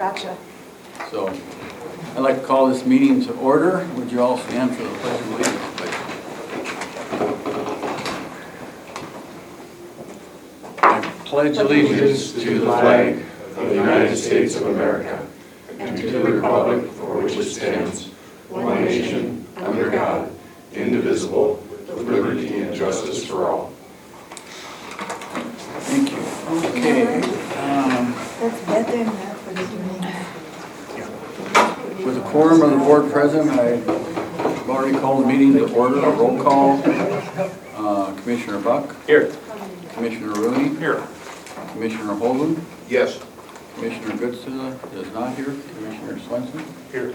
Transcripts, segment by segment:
Gotcha. So I'd like to call this meeting to order. Would you all stand for the pledge of allegiance, please? I pledge allegiance to the flag of the United States of America and to the republic for which it stands, one nation, under God, indivisible, with liberty and justice for all. Thank you. Okay. That's better than for the doing. With a quorum of the board present, I've already called the meeting to order. A roll call. Commissioner Buck. Here. Commissioner Rooney. Here. Commissioner Holden. Yes. Commissioner Goodston is not here. Commissioner Swenson. Here.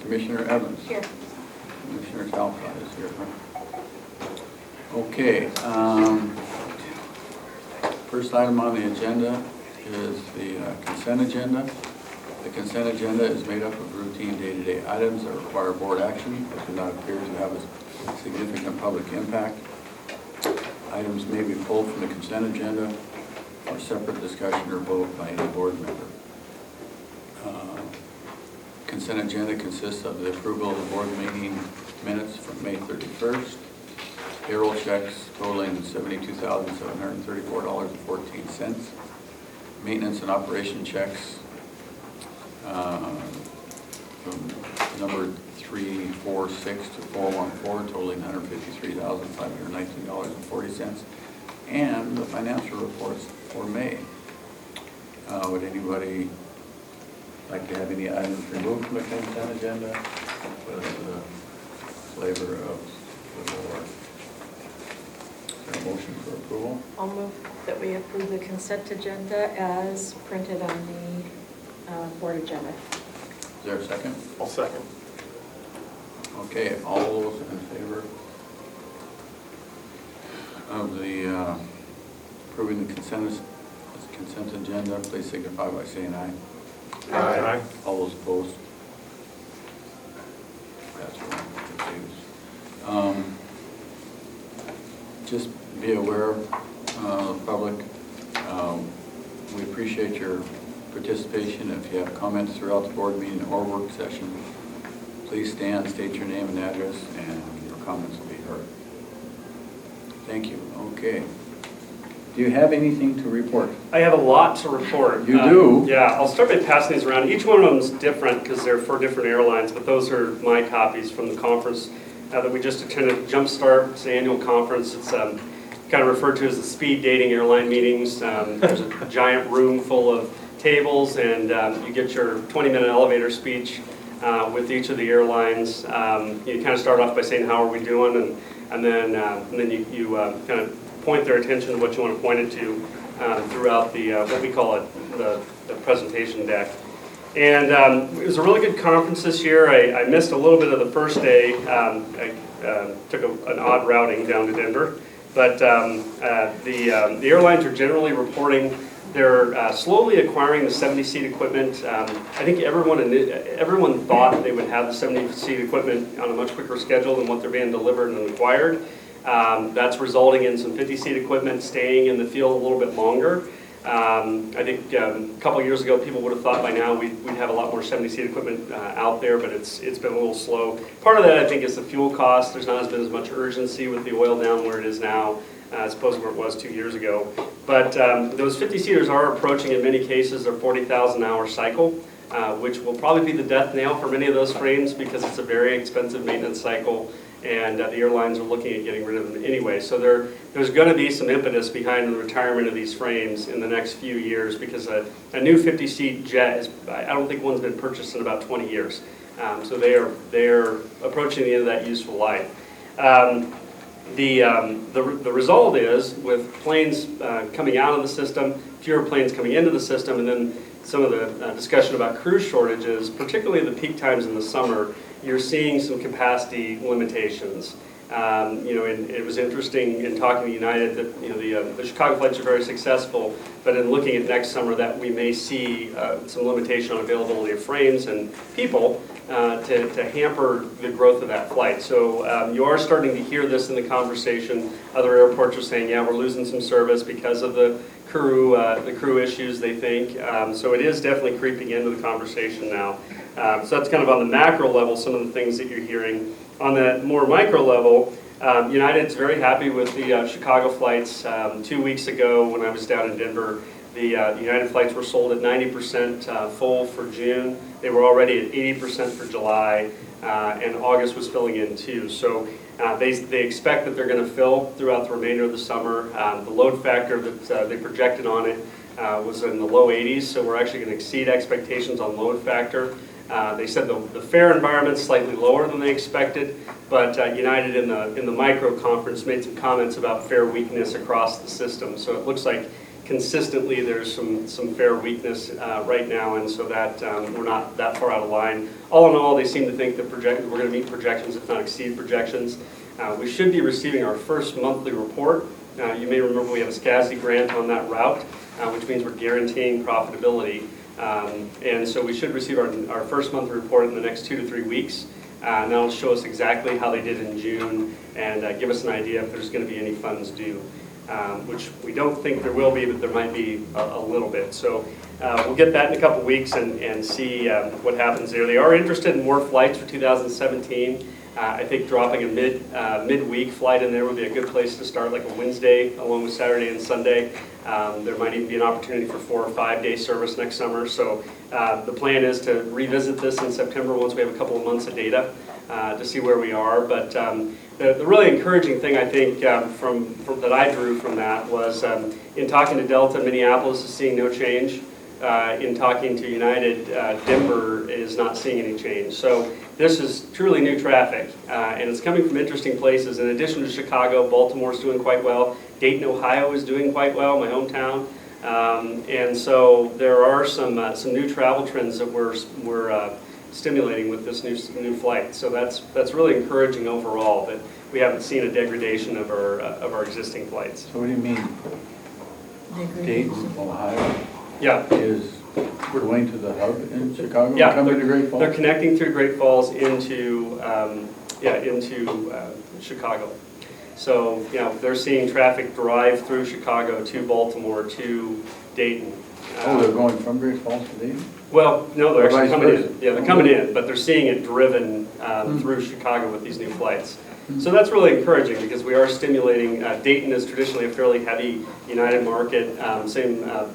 Commissioner Evans. Here. Commissioner Talcott is here. Okay. First item on the agenda is the consent agenda. The consent agenda is made up of routine day-to-day items that require board action but do not appear to have a significant public impact. Items may be pulled from the consent agenda for separate discussion or vote by any board member. Consent agenda consists of the approval of the board meeting minutes from May 31st, payroll checks totaling $72,734.14, maintenance and operation checks from number 346 to 414 totaling $153,519.40, and the financial reports for May. Would anybody like to have any items removed from the consent agenda for the flavor of the board? Is there a motion for approval? I'll move that we approve the consent agenda as printed on the board agenda. Is there a second? I'll second. Okay, all those in favor of the approving the consent agenda, please signify by saying aye. Aye. All those opposed? That's one. Just be aware, public, we appreciate your participation. If you have comments throughout the board meeting or work session, please stand, state your name and address, and your comments will be heard. Thank you. Okay. Do you have anything to report? I have a lot to report. You do? Yeah, I'll start by passing these around. Each one of them is different because they're for different airlines, but those are my copies from the conference that we just attended. Jumpstart, it's the annual conference. It's kind of referred to as the speed dating airline meetings. There's a giant room full of tables, and you get your 20-minute elevator speech with each of the airlines. You kind of start off by saying, how are we doing? And then you kind of point their attention to what you want to point it to throughout the, what we call it, the presentation deck. And it was a really good conference this year. I missed a little bit of the first day. I took an odd routing down to Denver. But the airlines are generally reporting they're slowly acquiring the 70-seat equipment. I think everyone thought they would have the 70-seat equipment on a much quicker schedule than what they're being delivered and acquired. That's resulting in some 50-seat equipment staying in the field a little bit longer. I think a couple of years ago people would have thought by now we'd have a lot more 70-seat equipment out there, but it's been a little slow. Part of that I think is the fuel cost. There's not been as much urgency with the oil down where it is now as opposed to where it was 2 years ago. But those 50-seaters are approaching in many cases their 40,000-hour cycle, which will probably be the death nail for many of those frames because it's a very expensive maintenance cycle. And the airlines are looking at getting rid of them anyway. So there's going to be some impetus behind the retirement of these frames in the next few years because a new 50-seat jet I don't think one's been purchased in about 20 years. So they're approaching the end of that useful life. The result is with planes coming out of the system, fewer planes coming into the system, and then some of the discussion about crew shortages, particularly the peak times in the summer, you're seeing some capacity limitations. And it was interesting in talking to United that the Chicago flights are very successful, but in looking at next summer that we may see some limitation on availability of frames and people to hamper the growth of that flight. So you are starting to hear this in the conversation. Other airports are saying, yeah, we're losing some service because of the crew issues, they think. So it is definitely creeping into the conversation now. So that's kind of on the macro level, some of the things that you're hearing. On the more micro level, United's very happy with the Chicago flights. 2 weeks ago when I was down in Denver, the United flights were sold at 90% full for June. They were already at 80% for July, and August was filling in too. So they expect that they're going to fill throughout the remainder of the summer. The load factor that they projected on it was in the low 80s, so we're actually going to exceed expectations on load factor. They said the fare environment's slightly lower than they expected, but United in the micro conference made some comments about fare weakness across the system. So it looks like consistently there's some fare weakness right now, and so that we're not that far out of line. All in all, they seem to think that we're going to meet projections, if not exceed projections. We should be receiving our first monthly report. You may remember we have a SCASI grant on that route, which means we're guaranteeing profitability. And so we should receive our first monthly report in the next 2 to 3 weeks. And that'll show us exactly how they did in June and give us an idea if there's going to be any funds due, which we don't think there will be, but there might be a little bit. So we'll get that in a couple weeks and see what happens there. They are interested in more flights for 2017. I think dropping a midweek flight in there would be a good place to start, like a Wednesday along with Saturday and Sunday. There might even be an opportunity for 4 or 5 day service next summer. So the plan is to revisit this in September once we have a couple of months of data to see where we are. But the really encouraging thing I think from that I drew from that was in talking to Delta, Minneapolis is seeing no change. In talking to United, Denver is not seeing any change. So this is truly new traffic, and it's coming from interesting places. In addition to Chicago, Baltimore is doing quite well. Dayton, Ohio is doing quite well, my hometown. And so there are some new travel trends that we're stimulating with this new flight. So that's really encouraging overall, that we haven't seen a degradation of our existing flights. So what do you mean, Dayton, Ohio? Yeah. Is going to the hub in Chicago? Yeah, coming to Great Falls? They're connecting through Great Falls into Chicago. So they're seeing traffic drive through Chicago to Baltimore to Dayton. They're going from Great Falls to Dayton? Well, no, they're actually Vice coming versa. in. Yeah, they're coming in, but they're seeing it driven through Chicago with these new flights. So that's really encouraging because we are stimulating. Dayton is traditionally a fairly heavy United market.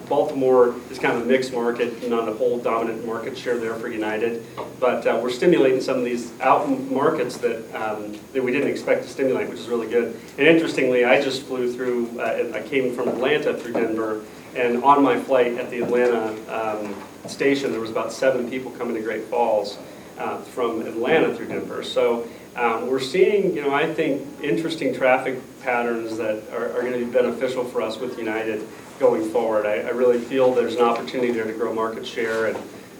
Baltimore is kind of a mixed market, not a whole dominant market share there for United. But we're stimulating some of these out markets that we didn't expect to stimulate, which is really good. And interestingly, I just flew through, I came from Atlanta through Denver, and on my flight at the Atlanta station, there was about 7 people coming to Great Falls from Atlanta through Denver. So we're seeing, I think, interesting traffic patterns that are going to be beneficial for us with United going forward. I really feel there's an opportunity there to grow market share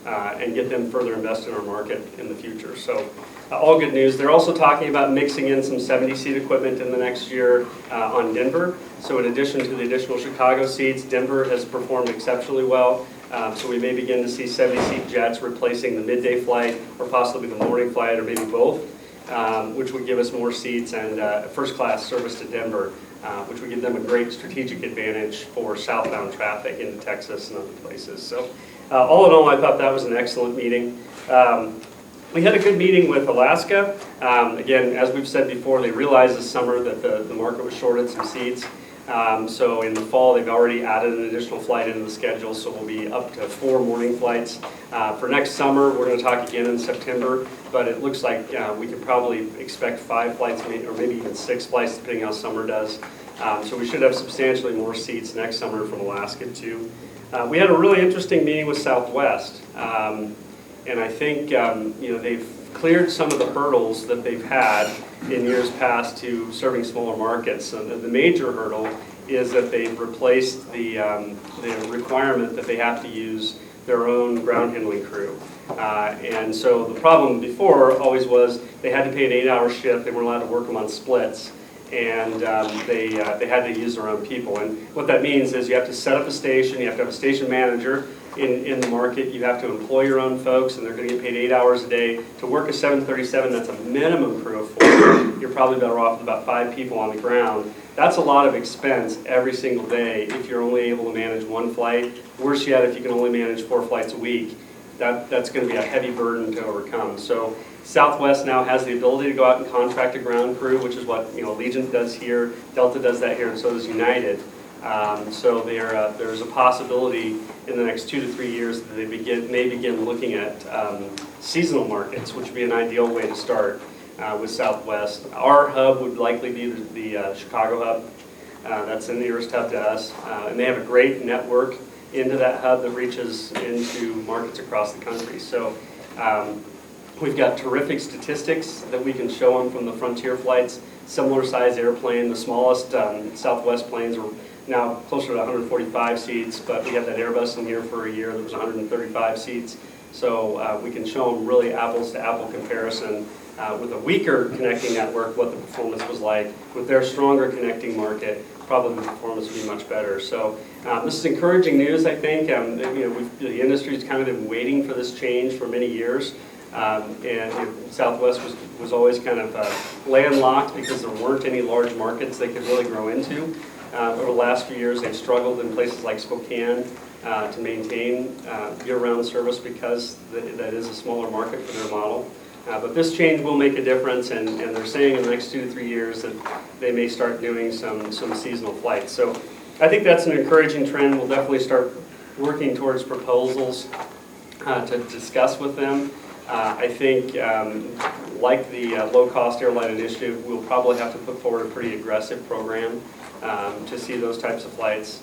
and get them further invested in our market in the future. So all good news. They're also talking about mixing in some 70-seat equipment in the next year on Denver. So in addition to the additional Chicago seats, Denver has performed exceptionally well. So we may begin to see 70-seat jets replacing the midday flight or possibly the morning flight or maybe both. Which would give us more seats and first-class service to Denver, which would give them a great strategic advantage for southbound traffic into Texas and other places. So all in all, I thought that was an excellent meeting. We had a good meeting with Alaska. Again, as we've said before, they realized this summer that the market was shorted some seats. So in the fall, they've already added an additional flight into the schedule, so we'll be up to 4 morning flights. For next summer, we're going to talk again in September, but it looks like we could probably expect 5 flights, or maybe even 6 flights, depending how summer does. So we should have substantially more seats next summer from Alaska, too. We had a really interesting meeting with Southwest, and I think they've cleared some of the hurdles that they've had in years past to serving smaller markets. So the major hurdle is that they've replaced the requirement that they have to use their own ground handling crew. And so the problem before always was they had to pay an 8-hour shift, they weren't allowed to work them on splits, and they had to use their own people. And what that means is you have to set up a station, you have to have a station manager in the market, you have to employ your own folks, and they're going to get paid 8 hours a day. To work a 737, that's a minimum crew of 4. You're probably better off with about 5 people on the ground. That's a lot of expense every single day if you're only able to manage 1 flight. Worse yet, if you can only manage 4 flights a week, that's going to be a heavy burden to overcome. So Southwest now has the ability to go out and contract a ground crew, which is what Allegiant does here, Delta does that here, and so does United. So there's a possibility in the next 2 to 3 years that they may begin looking at seasonal markets, which would be an ideal way to start with Southwest. Our hub would likely be the Chicago hub. That's the nearest hub to us. And they have a great network into that hub that reaches into markets across the country. So we've got terrific statistics that we can show them from the Frontier flights. Similar size airplane, the smallest Southwest planes are now closer to 145 seats, but we had that Airbus in here for a year that was 135 seats. So we can show them really apples to apple comparison with a weaker connecting network, what the performance was like. With their stronger connecting market, probably the performance would be much better. So this is encouraging news, I think. The industry's kind of been waiting for this change for many years. And Southwest was always kind of landlocked because there weren't any large markets they could really grow into. Over the last few years, they've struggled in places like Spokane to maintain year-round service because that is a smaller market for their model. But this change will make a difference, and they're saying in the next 2 to 3 years that they may start doing some seasonal flights. So I think that's an encouraging trend. We'll definitely start working towards proposals to discuss with them. I think, like the low-cost airline initiative, we'll probably have to put forward a pretty aggressive program to see those types of flights.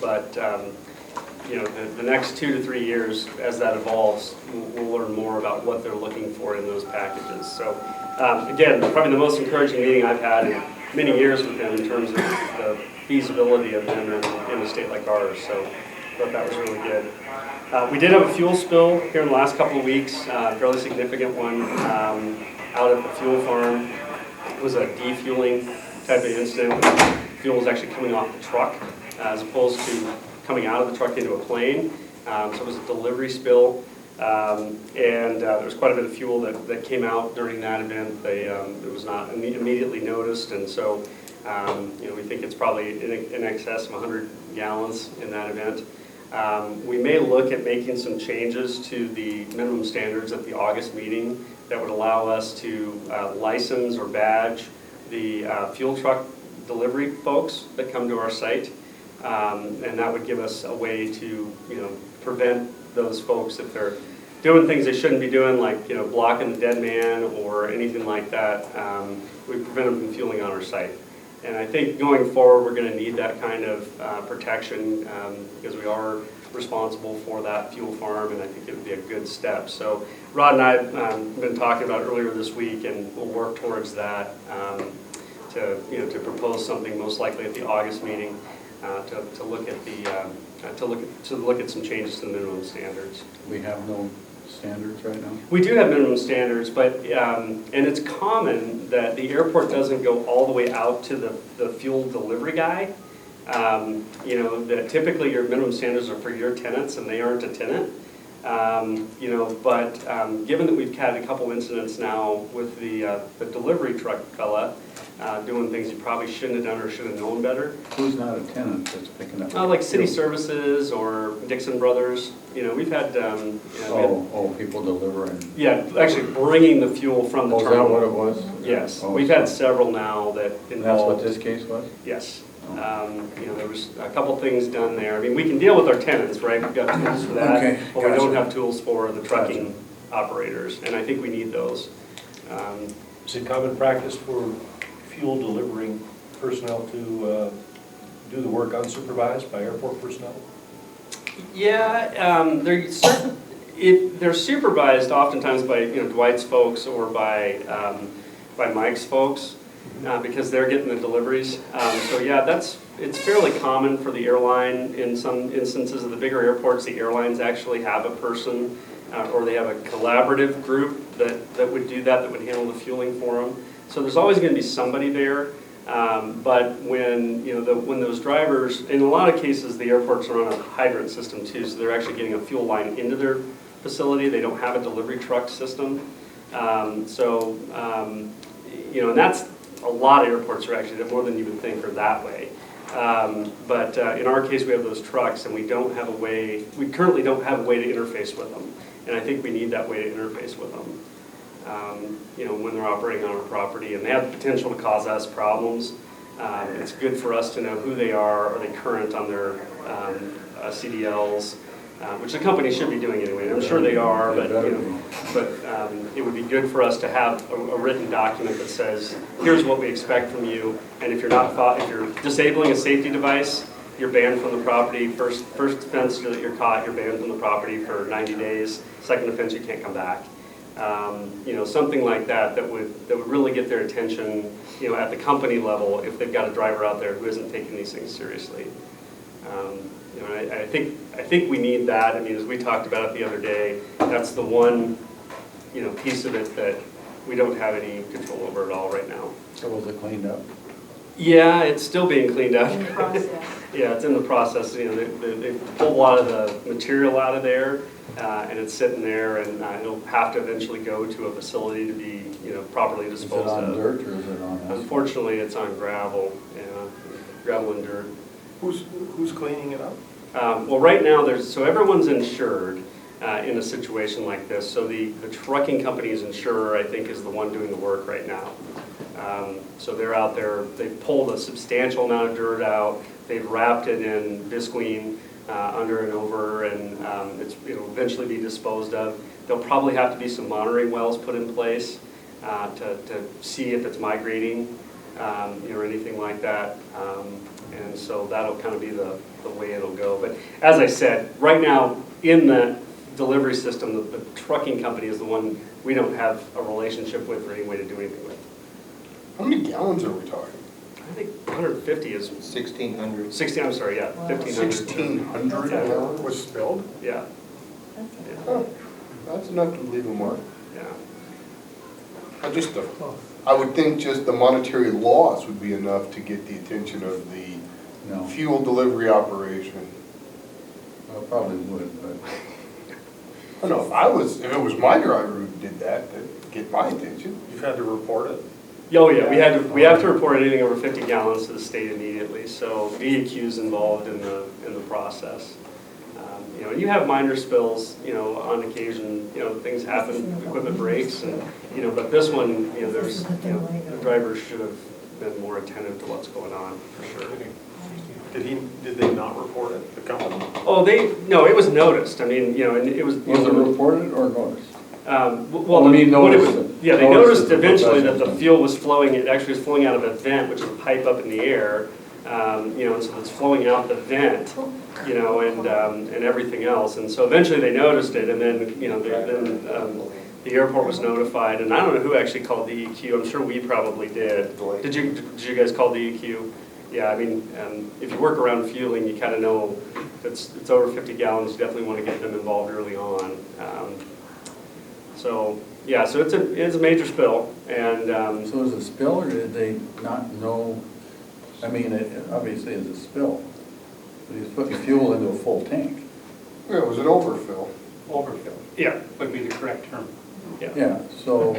But the next 2 to 3 years, as that evolves, we'll learn more about what they're looking for in those packages. So again, probably the most encouraging meeting I've had in many years with them in terms of the feasibility of them in a state like ours. So I thought that was really good. We did have a fuel spill here in the last couple of weeks, a fairly significant one out at the fuel farm. It was a defueling type of incident. The fuel was actually coming off the truck as opposed to coming out of the truck into a plane. So it was a delivery spill. And there was quite a bit of fuel that came out during that event. It was not immediately noticed, and so we think it's probably in excess of 100 gallons in that event. We may look at making some changes to the minimum standards at the August meeting that would allow us to license or badge the fuel truck delivery folks that come to our site. And that would give us a way to prevent those folks if they're doing things they shouldn't be doing, like blocking the dead man or anything like that. We prevent them from fueling on our site. And I think going forward, we're going to need that kind of protection because we are responsible for that fuel farm, and I think it would be a good step. So Rod and I have been talking about it earlier this week, and we'll work towards that to propose something most likely at the August meeting to look at some changes to the minimum standards. We have no standards right now? We do have minimum standards, but and it's common that the airport doesn't go all the way out to the fuel delivery guy. That typically your minimum standards are for your tenants and they aren't a tenant. But given that we've had a couple incidents now with the delivery truck fella doing things you probably shouldn't have done or should have known better. Who's not a tenant that's picking up? Like City Services or Dixon Brothers. We've had people delivering. Yeah, actually bringing the fuel from the terminal. Is that what it was? Yes, we've had several now that involved. And that's what this case was? Yes. There was a couple things done there. I mean, we can deal with our tenants, right? We've got tools for that, okay, but gotcha. we don't have tools for the trucking operators, and I think we need those. Is it common practice for fuel delivering personnel to do the work unsupervised by airport personnel? Yeah, they're supervised oftentimes by Dwight's folks or by Mike's folks. because they're getting the deliveries. So yeah, it's fairly common for the airline. In some instances of the bigger airports, the airlines actually have a person or they have a collaborative group that would do that would handle the fueling for them. So there's always going to be somebody there. But when when those drivers, in a lot of cases, the airports are on a hydrant system too, so they're actually getting a fuel line into their facility. They don't have a delivery truck system. And that's a lot of airports are actually more than you would think are that way. But in our case, we have those trucks, and we currently don't have a way to interface with them. And I think we need that way to interface with them. When they're operating on our property, and they have the potential to cause us problems. It's good for us to know who they are they current on their CDLs, which the company should be doing anyway. I'm sure they are, but it would be good for us to have a written document that says, here's what we expect from you, and if you're disabling a safety device, you're banned from the property. First offense that you're caught, you're banned from the property for 90 days. Second offense, you can't come back. Something like that would really get their attention, at the company level if they've got a driver out there who isn't taking these things seriously. I think we need that. I mean, as we talked about it the other day, that's the one, piece of it that we don't have any control over at all right now. So was it cleaned up? Yeah, it's still being cleaned up. In the process. Yeah, it's in the process. They pulled a lot of the material out of there, and it's sitting there, and it'll have to eventually go to a facility to be, properly disposed of. Is it on dirt or is it on asphalt? Unfortunately, it's on gravel, gravel and dirt. Who's cleaning it up? Well, right now, so everyone's insured in a situation like this. So the trucking company's insurer, I think, is the one doing the work right now. So they're out there, they've pulled a substantial amount of dirt out, they've wrapped it in visqueen under and over, and it'll eventually be disposed of. There'll probably have to be some monitoring wells put in place to see if it's migrating, or anything like that. And so that'll kind of be the way it'll go. But as I said, right now in the delivery system, the trucking company is the one we don't have a relationship with or any way to do anything with. How many gallons are we talking? I think 150 is 1,600. 60. I'm sorry, yeah, Wow. 1,500. 1,600 gallons was spilled? Yeah, Oh, that's enough to leave a mark. yeah. I would think just the monetary loss would be enough to get the attention of the No. fuel delivery operation. Well, probably would, but I don't know, if it was my driver who did that, that'd get my attention. You've had to report it? Oh yeah, we have to report anything over 50 gallons to the state immediately. So DEQ's involved in the process. And you have minor spills, on occasion, things happen, equipment breaks, and but this one, there's, the drivers should have been more attentive to what's going on for sure. Did they not report it, the company? Oh, no, it was noticed. I mean, and it was. was it reported or noticed? Well, I mean, what it was- noticed. yeah, they Noticed noticed that the eventually that the professionals- fuel was flowing, it actually was flowing out of a vent, which is a pipe up in the air, and so it's flowing out the vent, and everything else. And so eventually they noticed it, and then, the airport was notified, and I don't know who actually called DEQ. I'm sure we probably did. Did you guys call DEQ? Yeah, I mean, if you work around fueling, you kind of know if it's over 50 gallons, you definitely want to get them involved early on. So it's a major spill, and So was it a spill or did they not know? I mean, it obviously is a spill, but he was putting fuel into a full tank. Yeah, it was an overfill. Overfill yeah, would be the correct term. Yeah, so,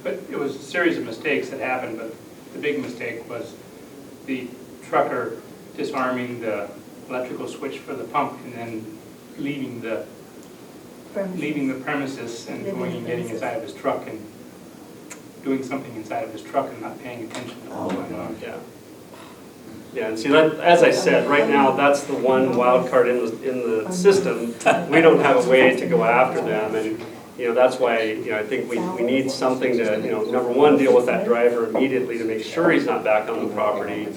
But it was a series of mistakes that happened, but the big mistake was the trucker disarming the electrical switch for the pump and then leaving the premises and going and getting inside of his truck and doing something inside of his truck and not paying attention to what was going on. yeah. Yeah, and see, that, as I said, right now, that's the one wild card in the system. We don't have a way to go after them, and that's why I think we need something to number one, deal with that driver immediately to make sure he's not back on the property.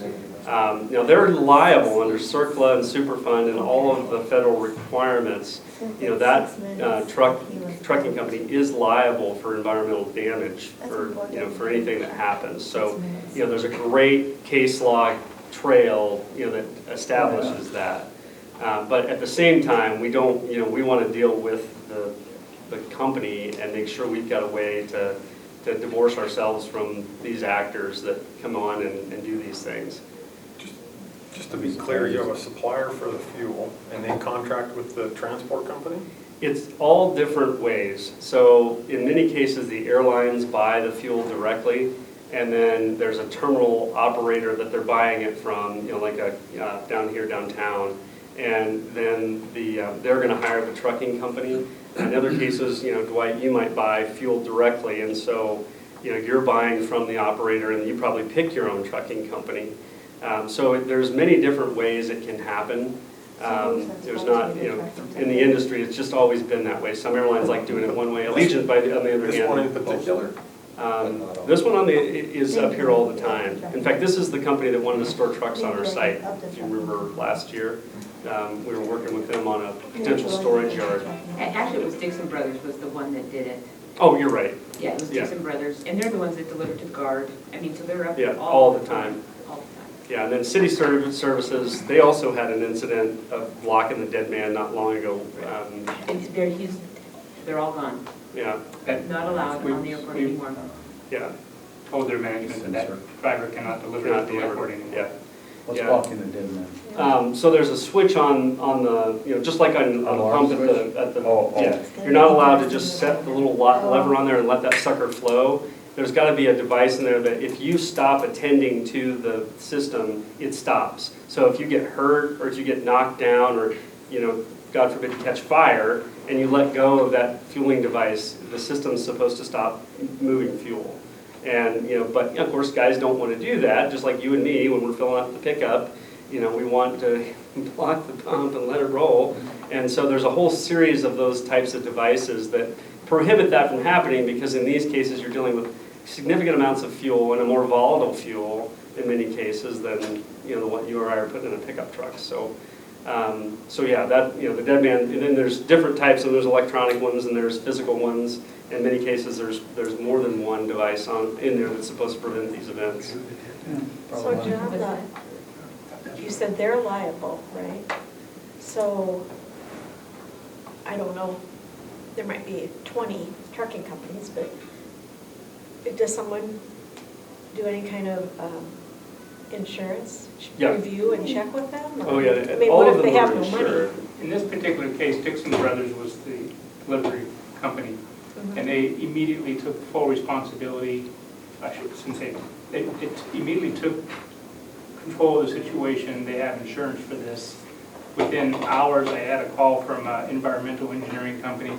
They're liable under CERCLA and Superfund and all of the federal requirements. That truck trucking company is liable for environmental damage That's for, important. for anything that happens. So, That's there's a great case law trail, that establishes that. But at the same time, we don't, we want to deal with the company and make sure we've got a way to divorce ourselves from these actors that come on and do these things. Just to be clear, you have a supplier for the fuel, and they contract with the transport company? It's all different ways. So in many cases, the airlines buy the fuel directly, and then there's a terminal operator that they're buying it from, like down here downtown, and then they're going to hire the trucking company. In other cases, Dwight, you might buy fuel directly, and so you're buying from the operator, and you probably pick your own trucking company. So there's many different ways it can happen. There's not, in the industry, it's just always been that way. Some airlines like doing it one way. Allegiant, on the other hand. This one in particular? This one is up here all the time. In fact, this is the company that wanted to store trucks on our site. If you remember last year, we were working with them on a potential storage yard. Actually, it was Dixon Brothers was the one that did it. Oh, you're right. Yeah, it was Dixon Brothers, and they're the ones that deliver to Guard. I mean, so they're up Yeah, all all the time. All the time. Yeah, and then City Services, they also had an incident of blocking the dead man not long ago. They're all gone. Yeah, Not allowed on the airport anymore. yeah. Told their management that driver cannot deliver Cannot at the deliver. airport anymore. Yeah. What's Yeah. blocking the dead man? So there's a switch on the, just like on the Alarm pump at the, Oh, oh. yeah. You're not allowed to just set the little lever on there and let that sucker flow. There's got to be a device in there that if you stop attending to the system, it stops. So if you get hurt or if you get knocked down or, God forbid you catch fire and you let go of that fueling device, the system's supposed to stop moving fuel. And, but of course, guys don't want to do that, just like you and me, when we're filling up the pickup, we want to block the pump and let it roll. And so there's a whole series of those types of devices that prohibit that from happening, because in these cases, you're dealing with significant amounts of fuel and a more volatile fuel in many cases than, what you or I are putting in a pickup truck. So yeah, that, the dead man, and then there's different types, and there's electronic ones and there's physical ones. In many cases, there's more than one device in there that's supposed to prevent these events. So John, you said they're liable, right? So, I don't know, there might be 20 trucking companies, but does someone do any kind of insurance Yeah. review and check with them? Oh, yeah, I mean, all what of if them they are have no money? insured. In this particular case, Dixon Brothers was the delivery company, and they immediately took full responsibility. Shouldn't say, it immediately took control of the situation. They have insurance for this. Within hours, I had a call from an environmental engineering company,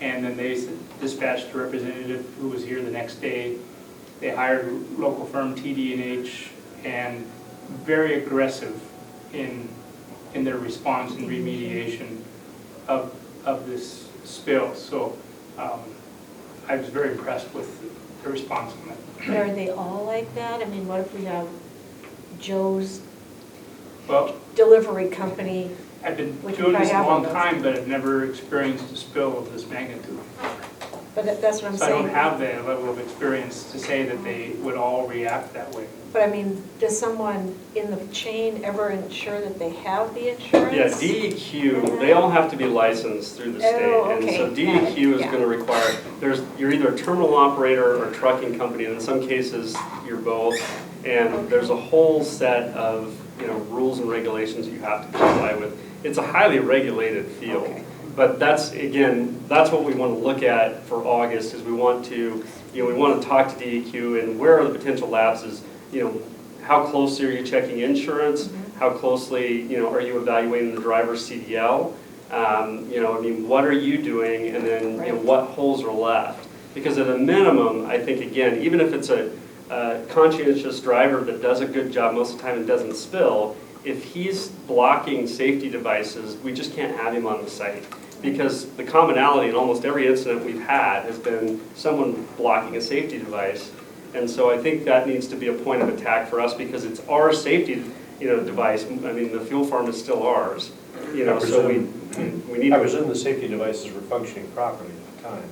and then they dispatched a representative who was here the next day. They hired local firm TD&H, and very aggressive in their response and remediation of this spill. So I was very impressed with the response on that. But are they all like that? I mean, what if we have Joe's Well, delivery company? I've been We can doing try this a half of long those. time, but I've never experienced a spill of this magnitude. But that's what I'm So I saying. don't have that level of experience to say that they would all react that way. But I mean, does someone in the chain ever ensure that they have the insurance? Yeah, DEQ, they all have to be licensed through the state. Oh, And so okay. DEQ is Yeah. going to require, you're either a terminal operator or a trucking company, and in some cases, you're both. And there's a whole set of, rules and regulations you have to comply with. It's a highly regulated field. Okay. But that's what we want to look at for August, is we want to talk to DEQ and where are the potential lapses. How closely are you checking insurance? Mm-hmm. How closely, are you evaluating the driver's CDL? What are you doing? And then, Right. what holes are left? Because at a minimum, I think, again, even if it's a conscientious driver that does a good job most of the time and doesn't spill, if he's blocking safety devices, we just can't have him on the site. Because the commonality in almost every incident we've had has been someone blocking a safety device. And so I think that needs to be a point of attack for us, because it's our safety, device. I mean, the fuel farm is still ours. you know, so we need I to. presume the safety devices were functioning properly at the time.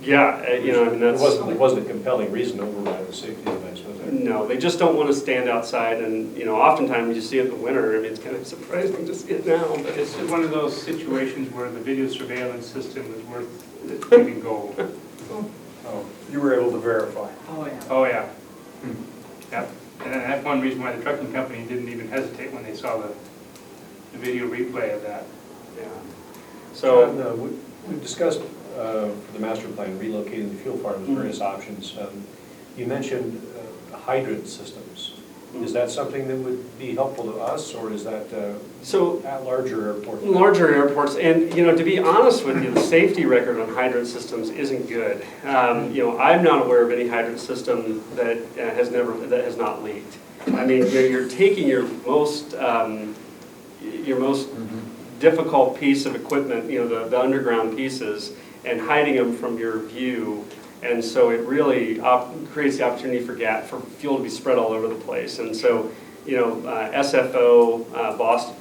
Yeah, you know, I mean, that's. It wasn't a compelling reason to override the safety device, was it? No, they just don't want to stand outside and, you know, oftentimes you see it in the winter. I mean, it's kind of surprising to see it now, but It's one of those situations where the video surveillance system is worth its weight in gold. Oh, you were able to verify. Oh, yeah. Oh, yeah. Yep. And that's one reason why the trucking company didn't even hesitate when they saw the video replay of that. yeah. So, No, we discussed for the master plan, relocating the fuel farms, various options. You mentioned hydrant systems. Is that something that would be helpful to us, or is that so at larger airports? larger airports, and, you know, to be honest with you, the safety record on hydrant systems isn't good. You know, I'm not aware of any hydrant system that has not leaked. I mean, you're taking your most difficult piece of equipment, you know, the underground pieces, and hiding them from your view. And so it really creates the opportunity for fuel to be spread all over the place. And so, you know, SFO,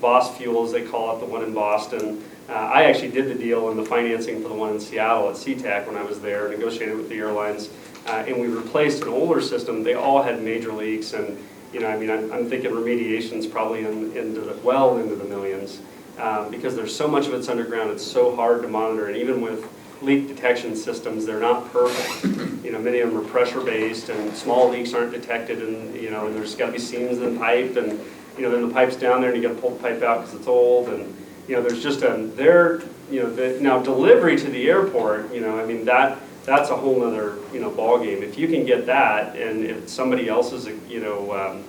Boss Fuel, as they call it, the one in Boston. I actually did the deal and the financing for the one in Seattle at SeaTac when I was there, negotiated with the airlines, and we replaced an older system. They all had major leaks, and, you know, I mean, I'm thinking remediation's probably well into the millions, because there's so much of it's underground. It's so hard to monitor, and even with leak detection systems, they're not perfect. You know, many of them are pressure-based, and small leaks aren't detected, and, you know, and there's got to be seams in the pipe, and, you know, then the pipe's down there, and you got to pull the pipe out because it's old, and, you know, there's just now delivery to the airport, you know, I mean, that's a whole other, you know, ballgame. If you can get that, and if somebody else's, you know,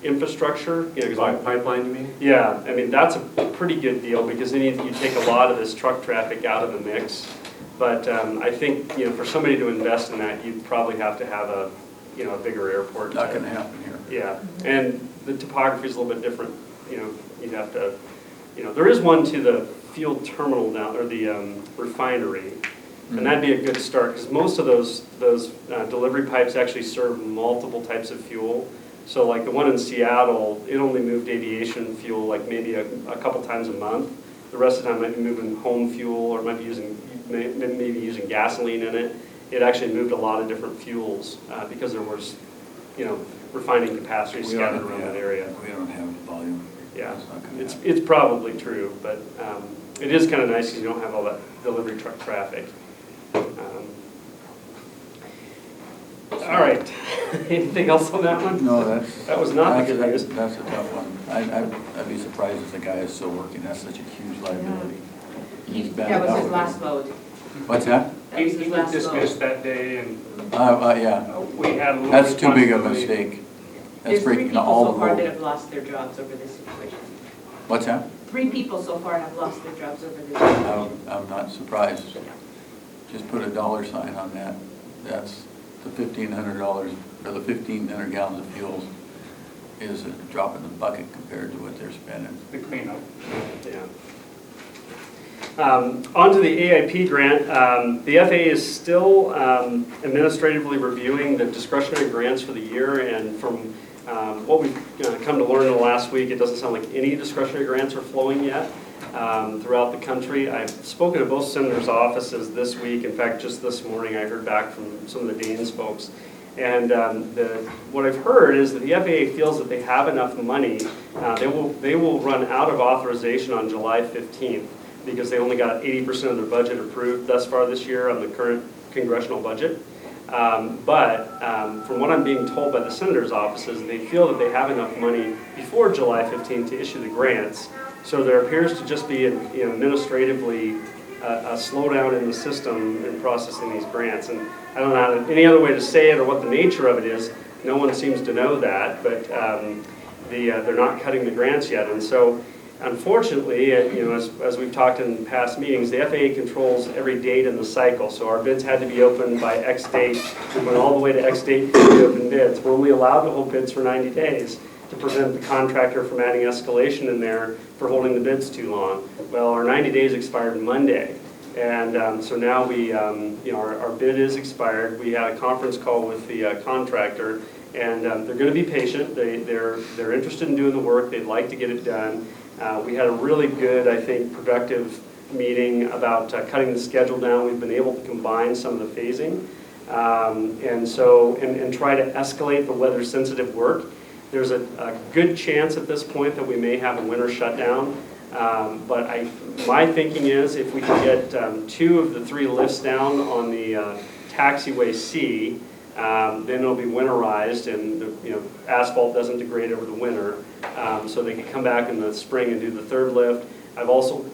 infrastructure, you know, Pipeline, you mean? yeah, I mean, that's a pretty good deal, because then you take a lot of this truck traffic out of the mix. But I think, you know, for somebody to invest in that, you'd probably have to have a, you know, a bigger airport. Not going to happen here. Yeah, and the topography is a little bit different. You know, you'd have to, you know, there is one to the fuel terminal down, or the refinery, and that'd be a good start, because most of those delivery pipes actually serve multiple types of fuel. So like the one in Seattle, it only moved aviation fuel like maybe a couple times a month. The rest of the time it might be moving home fuel, or it might be maybe using gasoline in it. It actually moved a lot of different fuels because there was, you know, refining capacity scattered around that area. We don't have the volume. Yeah, It's not gonna happen. it's probably true, but it is kind of nice because you don't have all that delivery truck traffic. All right, anything else on that one? No, That was not the good news. That's a tough one. I'd be surprised if the guy is still working. That's such a huge liability. He's been That was out his with last it. load. What's that? That was his He was last dismissed load. that day, and Yeah, we had a little that's too big of a responsibility. mistake. That's There's 3 breaking people all so the far that rules. have lost their jobs over this situation. What's that? 3 people so far have lost their jobs over this situation. I'm not surprised. Just put a dollar sign on that. That's the $1,500, or the 1,500 gallons of fuel is a drop in the bucket compared to what they're spending. The cleanup. Yeah. On to the AIP grant. The FAA is still administratively reviewing the discretionary grants for the year, and from what we've come to learn in the last week, it doesn't sound like any discretionary grants are flowing yet throughout the country. I've spoken to both senators' offices this week. In fact, just this morning I heard back from some of the Danes folks. And what I've heard is that the FAA feels that they have enough money. They will run out of authorization on July 15th because they only got 80% of their budget approved thus far this year on the current congressional budget. But from what I'm being told by the senators' offices, they feel that they have enough money before July 15th to issue the grants. So there appears to just be administratively a slowdown in the system in processing these grants. And I don't know any other way to say it or what the nature of it is. No one seems to know that, but they're not cutting the grants yet. And so, unfortunately, as we've talked in past meetings, the FAA controls every date in the cycle. So our bids had to be open by X date. We went all the way to X date to open bids. We're only allowed to hold bids for 90 days to prevent the contractor from adding escalation in there for holding the bids too long. Well, our 90 days expired Monday. And so now our bid is expired. We had a conference call with the contractor, and they're going to be patient. They're interested in doing the work. They'd like to get it done. We had a really good, I think, productive meeting about cutting the schedule down. We've been able to combine some of the phasing and try to escalate the weather-sensitive work. There's a good chance at this point that we may have a winter shutdown, but my thinking is if we can get 2 of the 3 lifts down on the taxiway C, then it'll be winterized and the asphalt doesn't degrade over the winter, so they can come back in the spring and do the 3rd lift. I've also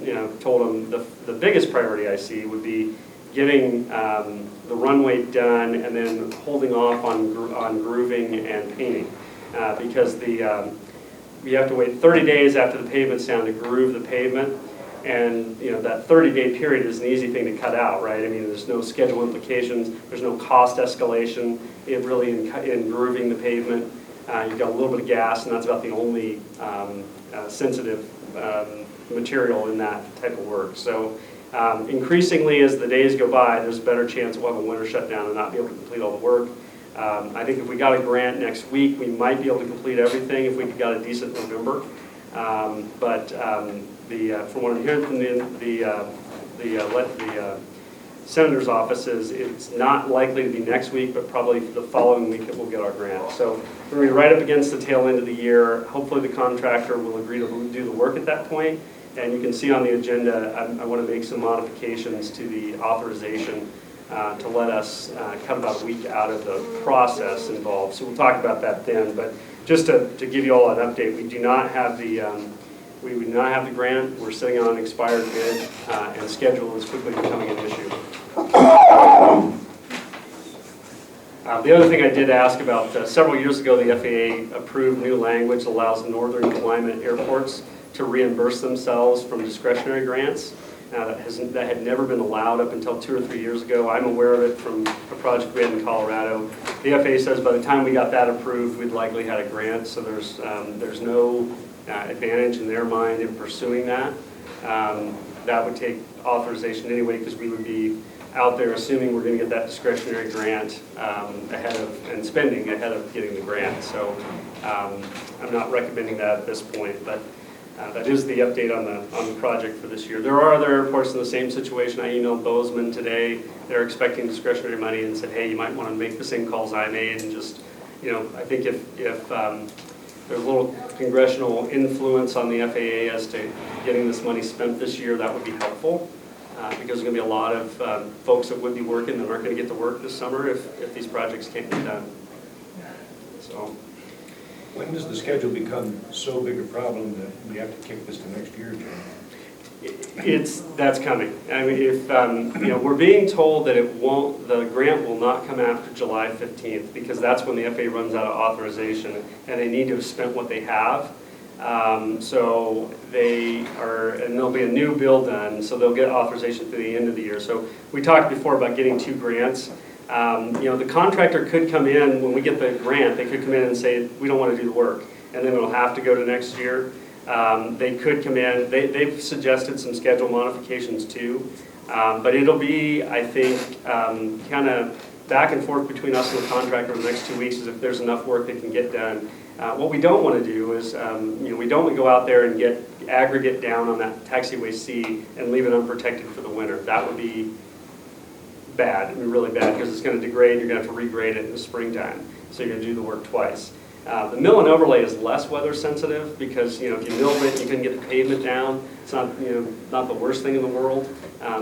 told them the biggest priority I see would be getting the runway done and then holding off on grooving and painting, because you have to wait 30 days after the pavement's down to groove the pavement, and that 30-day period is an easy thing to cut out, right? I mean, there's no schedule implications, there's no cost escalation in grooving the pavement. You've got a little bit of gas, and that's about the only sensitive material in that type of work. So increasingly as the days go by, there's a better chance we'll have a winter shutdown and not be able to complete all the work. I think if we got a grant next week, we might be able to complete everything if we got a decent November. From what I'm hearing from the senator's offices, it's not likely to be next week, but probably the following week that we'll get our grant. So we're going to be right up against the tail end of the year. Hopefully the contractor will agree to do the work at that point. And you can see on the agenda, I want to make some modifications to the authorization to let us cut about a week out of the process involved. So we'll talk about that then. But just to give you all an update, we do not have the grant. We're sitting on an expired bid, and schedule is quickly becoming an issue. The other thing I did ask about, several years ago, the FAA approved new language that allows northern climate airports to reimburse themselves from discretionary grants. That had never been allowed up until 2 or 3 years ago. I'm aware of it from a project we had in Colorado. The FAA says by the time we got that approved, we'd likely had a grant, so there's no advantage in their mind in pursuing that. That would take authorization anyway, because we would be out there assuming we're going to get that discretionary grant and spending ahead of getting the grant. So I'm not recommending that at this point, but that is the update on the project for this year. There are other airports in the same situation. I emailed Bozeman today. They're expecting discretionary money and said, hey, you might want to make the same calls I made, and just, I think if there's a little congressional influence on the FAA as to getting this money spent this year, that would be helpful, because there's going to be a lot of folks that would be working that aren't going to get to work this summer if these projects can't get done. So. When does the schedule become so big a problem that we have to kick this to next year, John? That's coming. I mean, if we're being told that the grant will not come after July 15th, because that's when the FAA runs out of authorization and they need to have spent what they have. So and there'll be a new bill done, so they'll get authorization through the end of the year. So we talked before about getting 2 grants. The contractor could come in, when we get the grant, they could come in and say, we don't want to do the work, and then it'll have to go to next year. They could come in, they've suggested some schedule modifications too, but it'll be, I think, kind of back and forth between us and the contractor over the next 2 weeks as if there's enough work that can get done. What we don't want to do is, we don't want to go out there and get aggregate down on that taxiway C and leave it unprotected for the winter. That would be bad. It'd be really bad, because it's going to degrade. You're going to have to regrade it in the springtime, so you're going to do the work twice. The mill and overlay is less weather sensitive, because if you milled it, you couldn't get the pavement down. It's not not the worst thing in the world.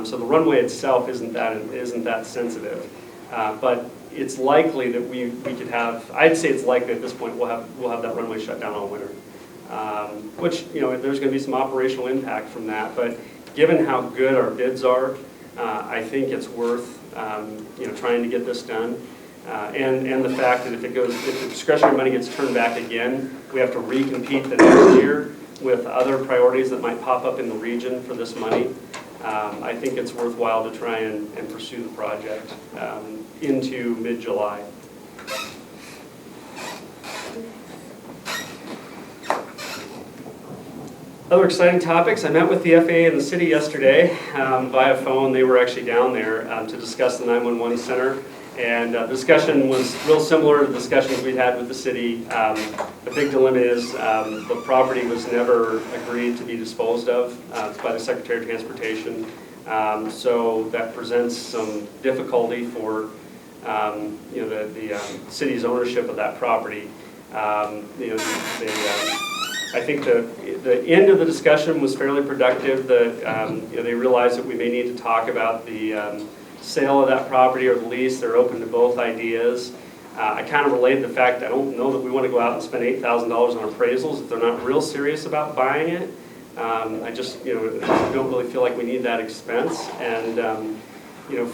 So the runway itself isn't that sensitive. But it's likely that we could have. I'd say it's likely at this point we'll have that runway shut down all winter. Which there's going to be some operational impact from that. But given how good our bids are, I think it's worth trying to get this done. And the fact that if the discretionary money gets turned back again, we have to recompete the next year with other priorities that might pop up in the region for this money. I think it's worthwhile to try and pursue the project into mid-July. Other exciting topics. I met with the FAA and the city yesterday via phone. They were actually down there to discuss the 911 center. And the discussion was real similar to discussions we'd had with the city. The big dilemma is the property was never agreed to be disposed of by the Secretary of Transportation. So that presents some difficulty for the city's ownership of that property. I think the end of the discussion was fairly productive. They realized that we may need to talk about the sale of that property or the lease. They're open to both ideas. I kind of relayed the fact I don't know that we want to go out and spend $8,000 on appraisals if they're not real serious about buying it. I just don't really feel like we need that expense. And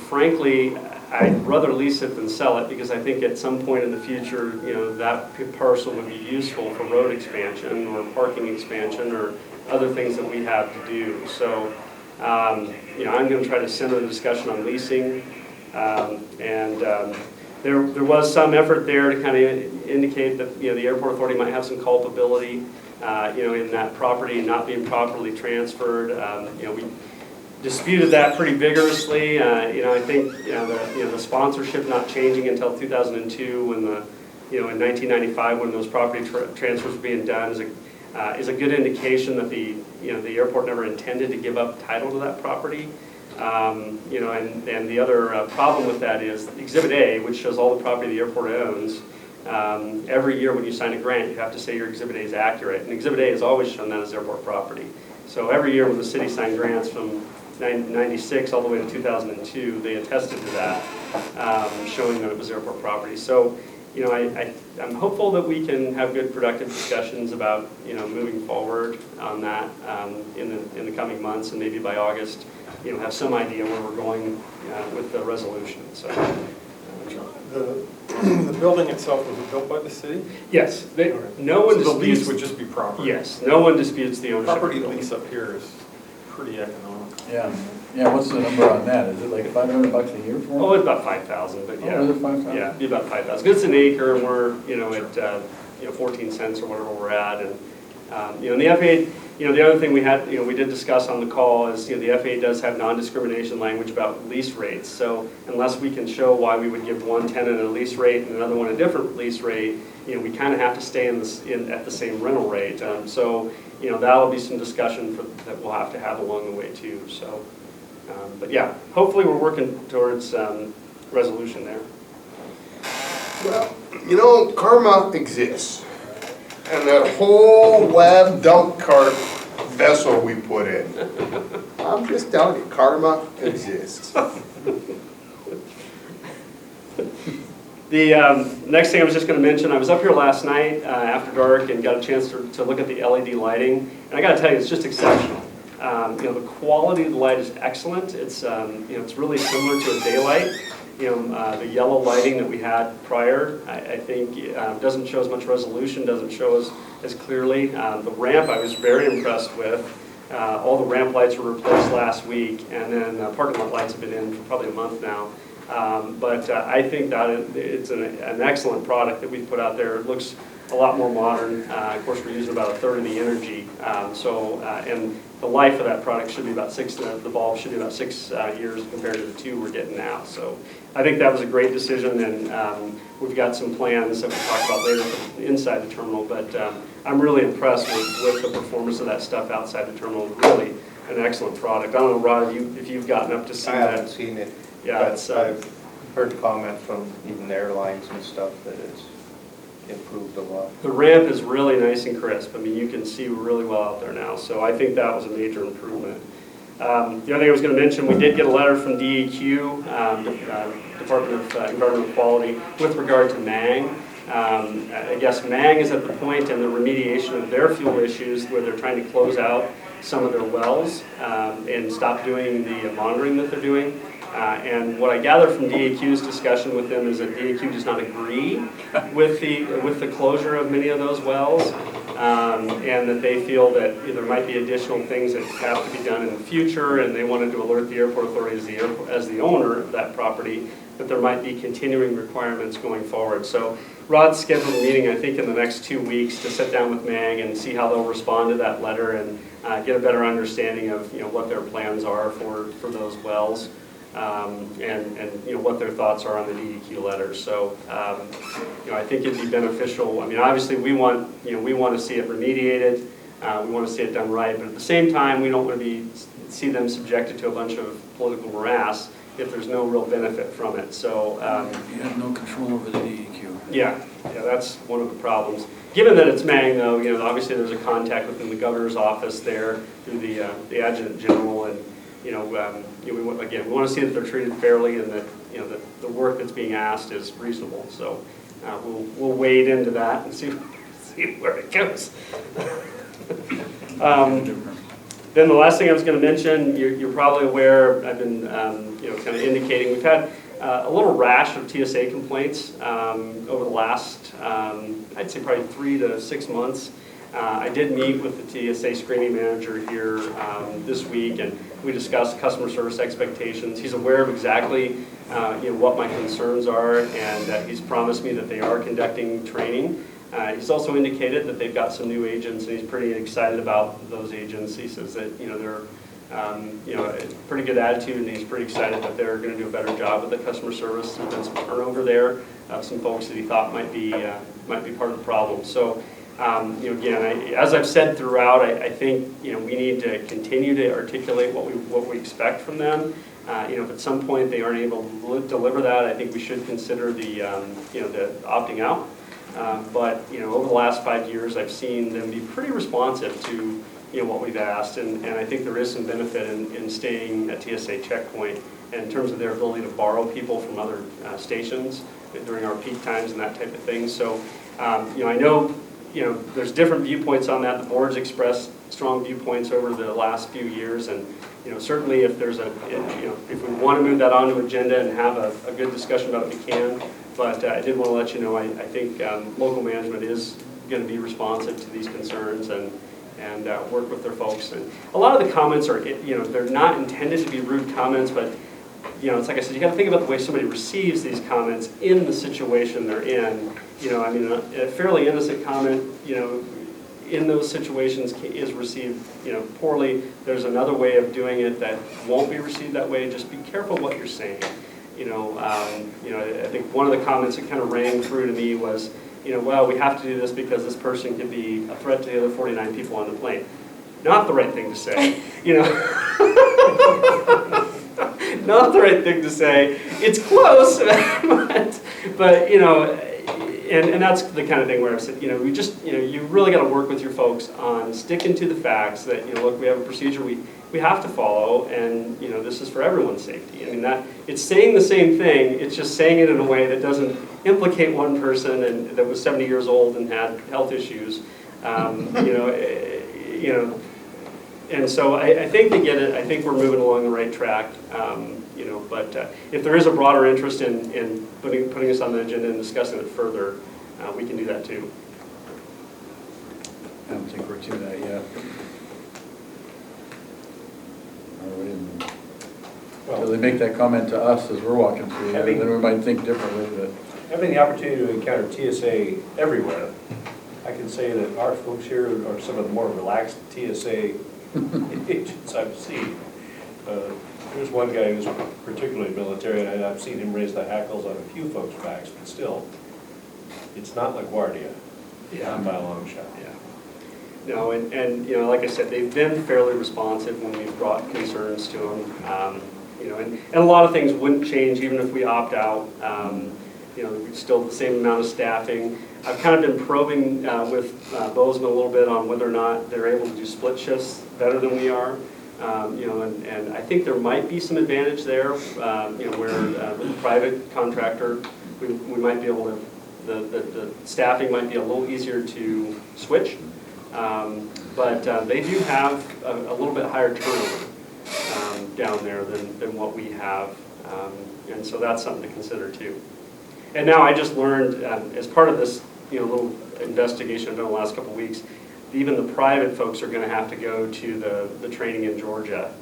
frankly, I'd rather lease it than sell it because I think at some point in the future, that parcel would be useful for road expansion or parking expansion or other things that we have to do. So, I'm going to try to center the discussion on leasing. There was some effort there to kind of indicate that the airport authority might have some culpability, in that property not being properly transferred. We disputed that pretty vigorously. I think the sponsorship not changing until 2002, when in 1995 when those property transfers were being done is a good indication that the airport never intended to give up title to that property. And the other problem with that is Exhibit A, which shows all the property the airport owns. Every year when you sign a grant, you have to say your Exhibit A is accurate, and Exhibit A has always shown that as airport property. So every year when the city signed grants from 96 all the way to 2002, they attested to that, showing that it was airport property. So, I'm hopeful that we can have good, productive discussions about, moving forward on that in the coming months, and maybe by August, have some idea where we're going with the resolution. So, The building itself, was it built by the city? yes, no one So the lease disputes. would just be property? Yes, no one disputes the ownership. Property of the building. lease up here is pretty economical. Yeah, what's the number on that? Is it like $500 a year for Oh, it? it's about 5,000, but yeah. Oh, is it 5,000? Yeah, it'd be about 5,000. It's an acre, and we're, at 14 cents or whatever we're at. And, and the FAA, the other thing we had, we did discuss on the call is, the FAA does have non-discrimination language about lease rates. So unless we can show why we would give one tenant a lease rate and another one a different lease rate, we kind of have to stay at the same rental rate. So, that'll be some discussion that we'll have to have along the way too. So, but yeah, hopefully we're working towards resolution there. Well, karma exists. And that whole web dump cart vessel we put in, I'm just telling you, karma exists. The next thing I was just going to mention, I was up here last night after dark and got a chance to look at the LED lighting, and I got to tell you, it's just exceptional. The quality of the light is excellent. It's it's really similar to a daylight. The yellow lighting that we had prior, I think doesn't show as much resolution, doesn't show as clearly. The ramp I was very impressed with. All the ramp lights were replaced last week, and then parking lot lights have been in for probably a month now. But I think that it's an excellent product that we've put out there. It looks a lot more modern. Of course, we're using about a third of the energy. And the life of that product should be about the bulb should be about 6 years compared to the 2 we're getting now. So I think that was a great decision, and we've got some plans that we'll talk about later inside the terminal. But I'm really impressed with the performance of that stuff outside the terminal. Really an excellent product. I don't know, Rod, if you've gotten up to see that. I haven't seen it. Yeah, but I've heard comments from even airlines and stuff that it's improved a lot. The ramp is really nice and crisp. I mean, you can see really well out there now, so I think that was a major improvement. The other thing I was going to mention, we did get a letter from DEQ, Department of Environmental Quality, with regard to MANG. I guess MANG is at the point in the remediation of their fuel issues where they're trying to close out some of their wells and stop doing the monitoring that they're doing. And what I gather from DEQ's discussion with them is that DEQ does not agree with the closure of many of those wells, and that they feel that there might be additional things that have to be done in the future, and they wanted to alert the airport authority as the owner of that property that there might be continuing requirements going forward. So Rod's scheduled a meeting, I think, in the next 2 weeks to sit down with MANG and see how they'll respond to that letter and get a better understanding of what their plans are for those wells. and what their thoughts are on the DEQ letters. So, I think it'd be beneficial. I mean, obviously, we want to see it remediated. We want to see it done right, but at the same time, we don't want to see them subjected to a bunch of political morass if there's no real benefit from it. So You have no control over the DEQ. yeah, that's one of the problems. Given that it's Mang, though, obviously there's a contact within the governor's office there through the adjutant general, and we want to see that they're treated fairly and that that the work that's being asked is reasonable. So we'll wade into that and see where it goes. Then the last thing I was going to mention, you're probably aware, I've been kind of indicating, we've had a little rash of TSA complaints over the last, I'd say probably 3 to 6 months. I did meet with the TSA screening manager here this week, and we discussed customer service expectations. He's aware of exactly what my concerns are, and he's promised me that they are conducting training. He's also indicated that they've got some new agents, and he's pretty excited about those agents. He says that they're a pretty good attitude, and he's pretty excited that they're going to do a better job with the customer service. There's been some turnover there of some folks that he thought might be part of the problem. So again, as I've said throughout, I think we need to continue to articulate what we expect from them. If at some point they aren't able to deliver that, I think we should consider the opting out. But over the last 5 years, I've seen them be pretty responsive to what we've asked, and I think there is some benefit in staying at TSA checkpoint, and in terms of their ability to borrow people from other stations during our peak times and that type of thing. So I know there's different viewpoints on that. The board's expressed strong viewpoints over the last few years, and certainly if there's if we want to move that onto agenda and have a good discussion about it, we can. But I did want to let you know, I think local management is going to be responsive to these concerns and work with their folks. And a lot of the comments are, they're not intended to be rude comments, but it's like I said, you got to think about the way somebody receives these comments in the situation they're in. A fairly innocent comment, in those situations is received, poorly. There's another way of doing it that won't be received that way. Just be careful what you're saying. I think one of the comments that kind of rang true to me was, well, we have to do this because this person could be a threat to the other 49 people on the plane. Not the right thing to say, Not the right thing to say. It's close, but and that's the kind of thing where I've said, you really got to work with your folks on sticking to the facts that, look, we have a procedure we have to follow, and this is for everyone's safety. I mean, that it's saying the same thing, it's just saying it in a way that doesn't implicate one person and that was 70 years old and had health issues. And so I think they get it. I think we're moving along the right track. But if there is a broader interest in putting us on the agenda and discussing it further, we can do that too. I don't think we're to that yet. Well, they make that comment to us as we're walking through, then we might think differently. But having the opportunity to encounter TSA everywhere, I can say that our folks here are some of the more relaxed TSA agents I've seen. There's one guy who's particularly military, and I've seen him raise the hackles on a few folks' backs, but still, it's not LaGuardia, not by a long shot. Yeah. No, and like I said, they've been fairly responsive when we've brought concerns to them. And a lot of things wouldn't change even if we opt out. Still the same amount of staffing. I've kind of been probing with Bozeman a little bit on whether or not they're able to do split shifts better than we are. And I think there might be some advantage there, where with a private contractor, we might be able to, the staffing might be a little easier to switch. But they do have a little bit higher turnover down there than what we have. And so that's something to consider too. And now I just learned, as part of this little investigation I've done the last couple of weeks, even the private folks are going to have to go to the training in Georgia,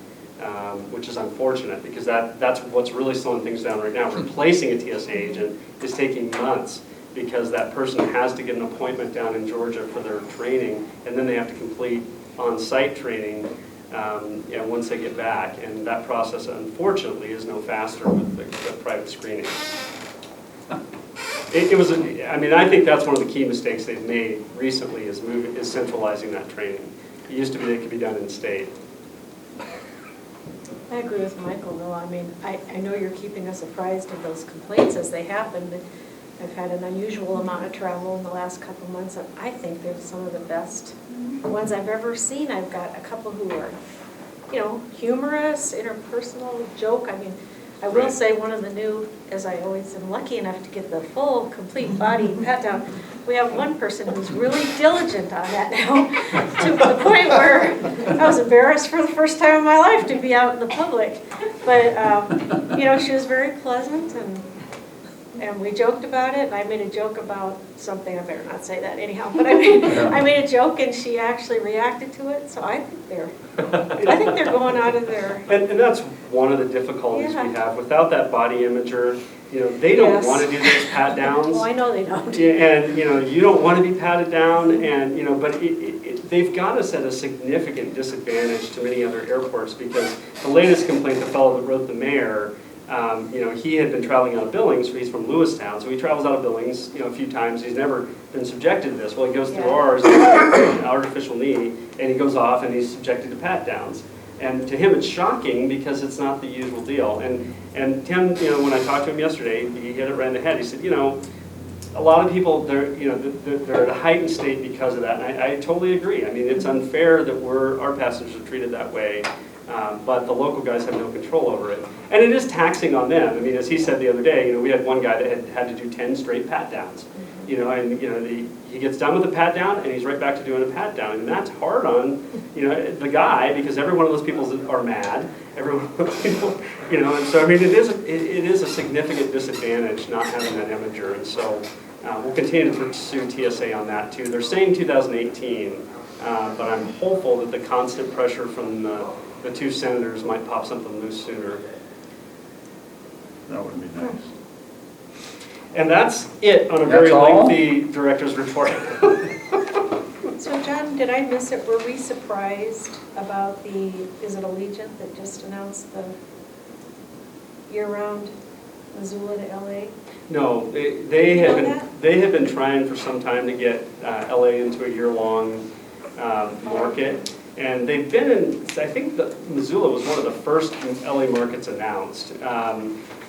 which is unfortunate because that's what's really slowing things down right now. Replacing a TSA agent is taking months because that person has to get an appointment down in Georgia for their training, and then they have to complete on-site training and once they get back. And that process, unfortunately, is no faster with the private screening. It was, I mean, I think that's one of the key mistakes they've made recently is centralizing that training. It used to be it could be done in state. I agree with Michael, though. I mean, I know you're keeping us apprised of those complaints as they happen, but I've had an unusual amount of travel in the last couple months, and I think they're some of the best ones I've ever seen. I've got a couple who are, you know, humorous, interpersonal, joke. I mean, I will say one of the new, as I always am lucky enough to get the full, complete body pat down, we have one person who's really diligent on that now, to the point where I was embarrassed for the first time in my life to be out in the public. But, you know, she was very pleasant, and we joked about it, and I made a joke about something, I better not say that anyhow, but I made a joke, and she actually reacted to it, so I think they're going out of their... And that's one of the difficulties Yeah. we have. Without that body imager, you know, they don't Yes. want to do those pat downs. Well, I know they don't. And, you know, you don't want to be patted down, and, you know, but they've got us at a significant disadvantage to many other airports, because the latest complaint, the fellow that wrote the mayor, you know, he had been traveling out of Billings, so he's from Lewistown, so he travels out of Billings, you know, a few times. He's never been subjected to this. Well, he goes through ours, an artificial knee, and he goes off and he's subjected to pat downs. And to him, it's shocking because it's not the usual deal. And Tim, you know, when I talked to him yesterday, he hit it right in the head. He said, you know, a lot of people, they're at a heightened state because of that, and I totally agree. I mean, it's unfair that our passengers are treated that way, but the local guys have no control over it. And it is taxing on them. I mean, as he said the other day, you know, we had one guy that had to do 10 straight pat downs. You know, and you know, he gets done with the pat down, and he's right back to doing a pat down, and that's hard on, you know, the guy, because every one of those people are mad. Every one of those people, you know, and so I mean, it is a significant disadvantage not having that imager, and so we'll continue to pursue TSA on that too. They're saying 2018, but I'm hopeful that the constant pressure from the two senators might pop something loose sooner. That would be nice. And that's it on a very lengthy director's report. So John, did I miss it? Were we surprised about is it Allegiant that just announced the year-round Missoula to LA? No, they had been trying for some time to get LA into a year-long market. And they've been in, I think Missoula was one of the first LA markets announced.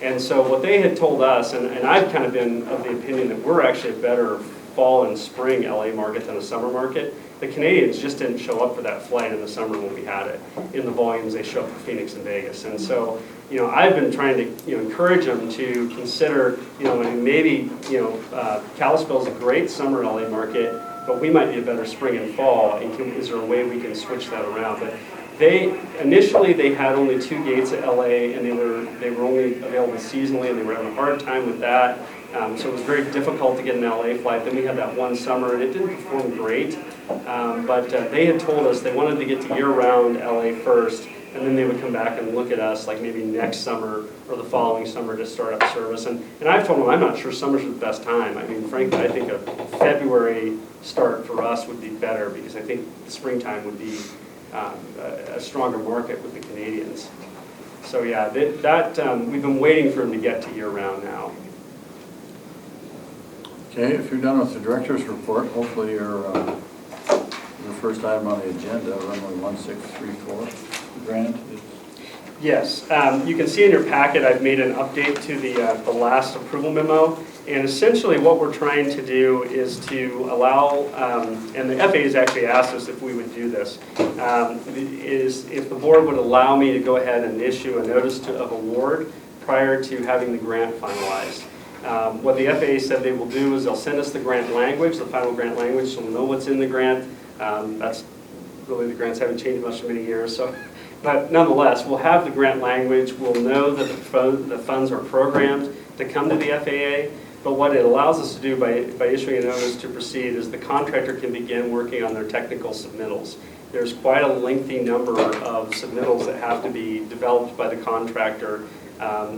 And so what they had told us, and I've kind of been of the opinion that we're actually a better fall and spring LA market than a summer market. The Canadians just didn't show up for that flight in the summer when we had it, in the volumes they show up for Phoenix and Vegas. And so, you know, I've been trying to, you know, encourage them to consider, you know, maybe, you know, Kalispell's a great summer LA market, but we might be a better spring and fall. Is there a way we can switch that around? But initially they had only 2 gates at LA, and they were only available seasonally, and they were having a hard time with that. So it was very difficult to get an LA flight. Then we had that one summer, and it didn't perform great. But they had told us they wanted to get to year-round LA first, and then they would come back and look at us like maybe next summer or the following summer to start up service. And I've told them I'm not sure summer's the best time. I mean, frankly, I think a February start for us would be better, because I think the springtime would be a stronger market with the Canadians. So yeah, we've been waiting for them to get to year-round now. Okay, if you're done with the director's report, hopefully your first item on the agenda, runway 1634 grant is... Yes, you can see in your packet I've made an update to the last approval memo, and essentially what we're trying to do is to allow, and the FAA has actually asked us if we would do this, is if the board would allow me to go ahead and issue a notice of award prior to having the grant finalized. What the FAA said they will do is they'll send us the grant language, the final grant language, so we'll know what's in the grant. That's really, the grants haven't changed much in many years, so. But nonetheless, we'll have the grant language, we'll know that the funds are programmed to come to the FAA, but what it allows us to do by issuing a notice to proceed is the contractor can begin working on their technical submittals. There's quite a lengthy number of submittals that have to be developed by the contractor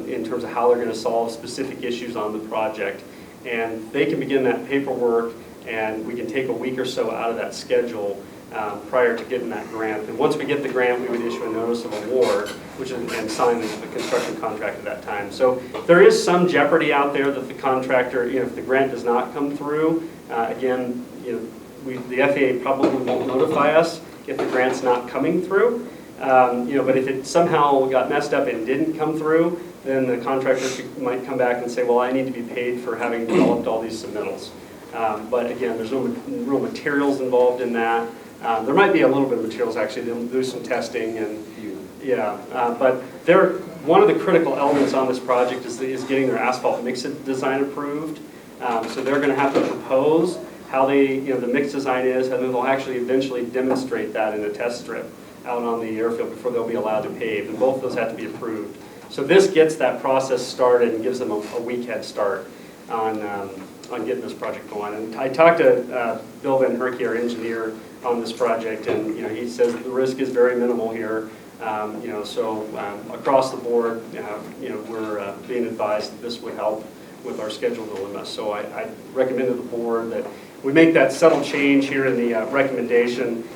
in terms of how they're going to solve specific issues on the project. And they can begin that paperwork, and we can take a week or so out of that schedule prior to getting that grant. And once we get the grant, we would issue a notice of award, and sign the construction contract at that time. So there is some jeopardy out there that the contractor, if the grant does not come through, again, the FAA probably won't notify us if the grant's not coming through. But if it somehow got messed up and didn't come through, then the contractor might come back and say, well, I need to be paid for having developed all these submittals. But again, there's no real materials involved in that. There might be a little bit of materials, actually. They'll do some testing, and but one of the critical elements on this project is getting their asphalt mix design approved. So they're going to have to propose how the mix design is, and then they'll actually eventually demonstrate that in a test strip out on the airfield before they'll be allowed to pave, and both of those have to be approved. So this gets that process started and gives them a week head start on getting this project going. And I talked to Bill Van Herky, our engineer, on this project, and he says the risk is very minimal here. So across the board, we're being advised that this would help with our schedule dilemma. So I recommend to the board that we make that subtle change here in the recommendation,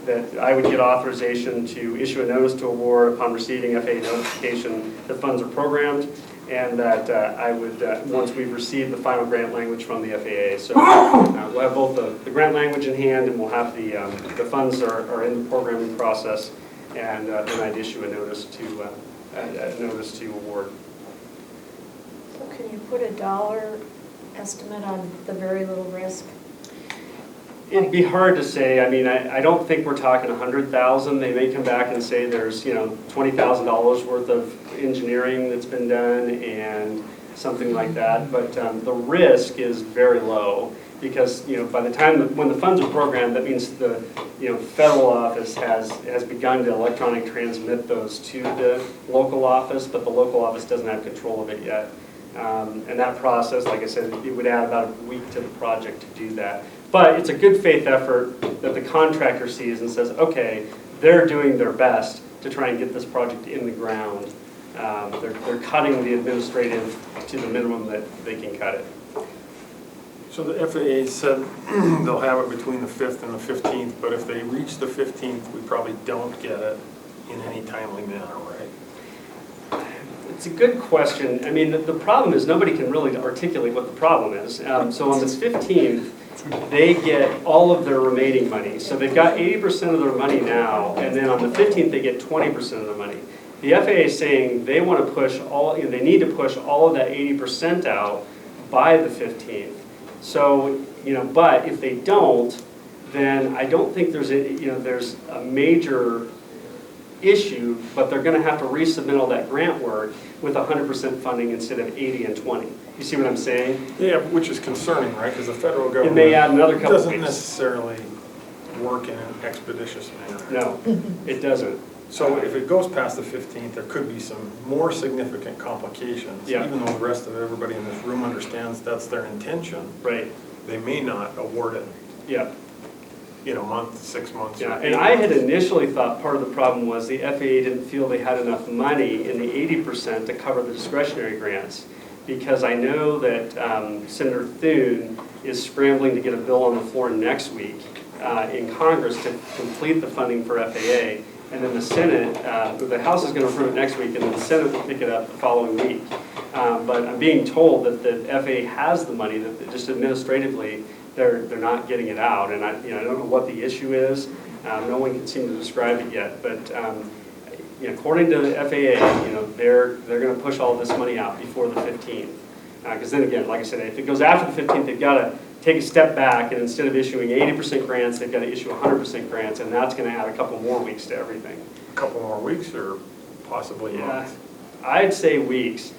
that I would get authorization to issue a notice to award upon receiving FAA notification that funds are programmed, and that I would, once we've received the final grant language from the FAA. So we'll have both the grant language in hand, and we'll have the funds are in the programming process, and then I'd issue a notice to award. So can you put a dollar estimate on the very little risk? It'd be hard to say. I mean, I don't think we're talking 100,000. They may come back and say there's, $20,000 worth of engineering that's been done and something like that. But the risk is very low because, by the time when the funds are programmed, that means the, federal office has begun to electronic transmit those to the local office, but the local office doesn't have control of it yet. And that process, like I said, it would add about a week to the project to do that. But it's a good faith effort that the contractor sees and says, okay, they're doing their best to try and get this project in the ground. They're cutting the administrative to the minimum that they can cut it. So the FAA said they'll have it between the 5th and the 15th, but if they reach the 15th, we probably don't get it in any timely manner, right? It's a good question. I mean, the problem is nobody can really articulate what the problem is. So on this 15th, they get all of their remaining money. So they've got 80% of their money now, and then on the 15th, they get 20% of the money. The FAA is saying they want to push they need to push all of that 80% out by the 15th. So, but if they don't, then I don't think there's a major issue, but they're going to have to resubmit all that grant work with 100% funding instead of 80 and 20. You see what I'm saying? Yeah, which is concerning, right? Because the federal government It may add another couple doesn't weeks. necessarily work in an expeditious manner. No, it doesn't. So if it goes past the 15th, there could be some more significant complications. Yeah. Even though the rest of everybody in this room understands that's their intention, Right. they may not award it Yeah. in a month, 6 months. Yeah. or And 8 I had months. initially thought part of the problem was the FAA didn't feel they had enough money in the 80% to cover the discretionary grants. Because I know that Senator Thune is scrambling to get a bill on the floor next week in Congress to complete the funding for FAA. And then the Senate, the House is going to approve it next week, and then the Senate will pick it up the following week. But I'm being told that the FAA has the money, that just administratively they're not getting it out. And I don't know what the issue is. No one can seem to describe it yet. But according to the FAA, they're going to push all this money out before the 15th. Because then again, like I said, if it goes after the 15th, they've got to take a step back, and instead of issuing 80% grants, they've got to issue 100% grants, and that's going to add a couple more weeks to everything. A couple more weeks or possibly months? I'd say weeks.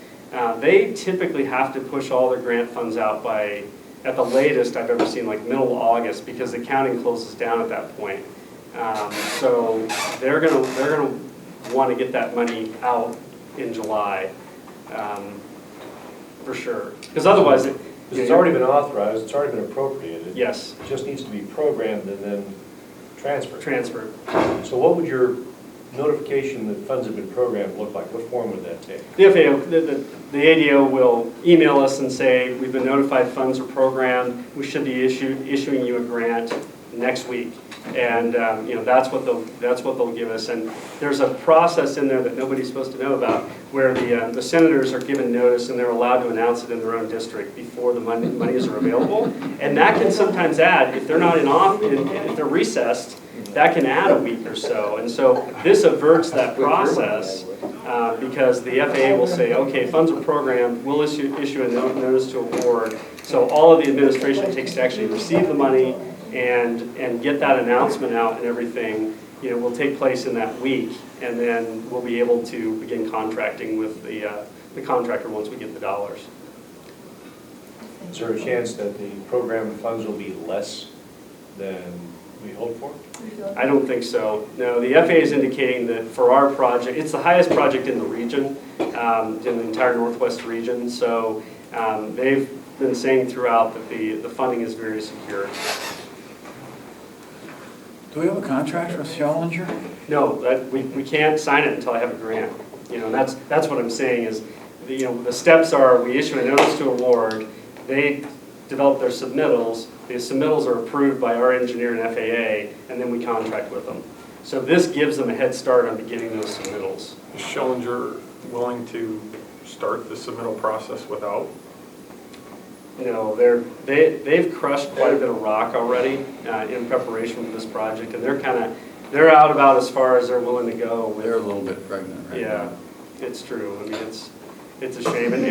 They typically have to push all their grant funds out by, at the latest I've ever seen, like middle of August, because the counting closes down at that point. So they're going to want to get that money out in July, for sure. Because otherwise, It's already been authorized, it's already been appropriated. yes, It just needs to be programmed and then transferred. transferred. So what would your notification that funds have been programmed look like? What form would that take? The FAA, the ADO will email us and say, we've been notified funds are programmed, we should be issuing you a grant next week. And, that's what they'll give us. And there's a process in there that nobody's supposed to know about, where the senators are given notice and they're allowed to announce it in their own district before the monies are available. And that can sometimes add, if they're not if they're recessed, that can add a week or so. And so this averts that process because the FAA will say, okay, funds are programmed, we'll issue a notice to award. So all of the administration it takes to actually receive the money and get that announcement out and everything, will take place in that week. And then we'll be able to begin contracting with the contractor once we get the dollars. Is there a chance that the program funds will be less than we hoped for? I don't think so. No, the FAA is indicating that for our project, it's the highest project in the region, in the entire Northwest region. So they've been saying throughout that the funding is very secure. Do we have a contract with Challenger? No, we can't sign it until I have a grant. And that's what I'm saying is, the steps are we issue a notice to award, they develop their submittals, the submittals are approved by our engineer and FAA, and then we contract with them. So this gives them a head start on beginning those submittals. Is Schillinger willing to start the submittal process without? They've crushed quite a bit of rock already in preparation for this project, and they're out about as far as they're willing to go. They're a little bit pregnant right now. Yeah, it's true. I mean, it's a shame, and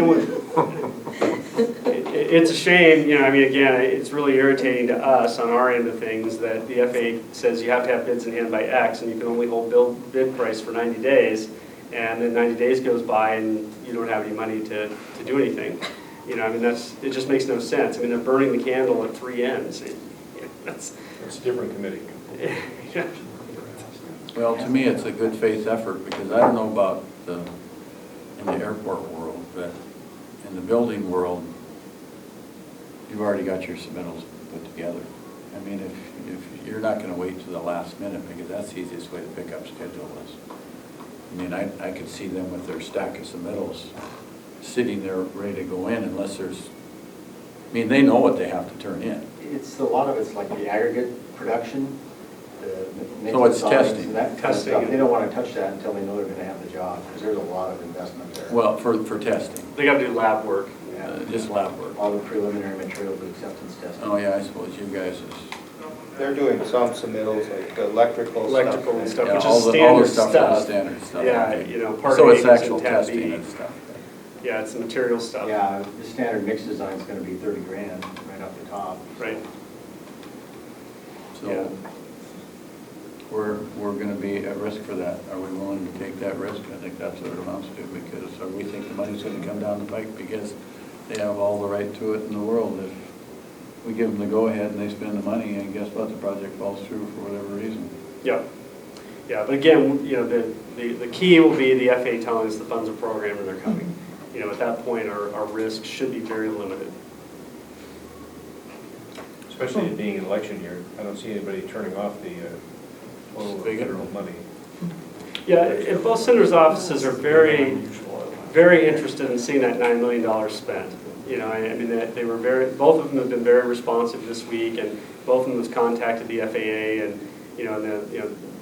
it's a shame. Again, it's really irritating to us on our end of things that the FAA says you have to have bids in hand by X, and you can only hold bid price for 90 days, and then 90 days goes by and you don't have any money to do anything. It just makes no sense. They're burning the candle at three ends. It's a different committee. Well, to me, it's a good faith effort because I don't know about in the airport world, but in the building world, you've already got your submittals put together. If you're not going to wait to the last minute because that's the easiest way to pick up schedule is. I could see them with their stack of submittals sitting there ready to go in unless they know what they have to turn in. A lot of it's like the aggregate production. So it's testing. And that kind of stuff. They don't want to touch that until they know they're going to have the job, because there's a lot of investment there. Well, for testing. They got to do lab work. Just lab work. All the preliminary material, the acceptance testing. Oh, yeah, I suppose you guys They're doing some submittals, like electrical And stuff, yeah, which all is the standard stuff. stuff. Standard stuff. Yeah, Okay. part So A it's goes actual in tab B. testing and stuff. Yeah, it's the material stuff. Yeah, the standard mix design is going to be 30 grand right off the top. Right. So we're going to be at risk for that. Are we willing to take that risk? I think that's what it amounts to, because we think the money's going to come down the pike because they have all the right to it in the world. If we give them the go-ahead and they spend the money, and guess what? The project falls through for whatever reason. Yeah. Yeah, but again, the key will be the FAA telling us the funds are programmed and they're coming. At that point, our risk should be very limited. Especially it being an election year, I don't see anybody turning off the total federal money. Yeah, and both senators' offices are very, very interested in seeing that $9 million spent. They were both of them have been very responsive this week, and both of them have contacted the FAA, and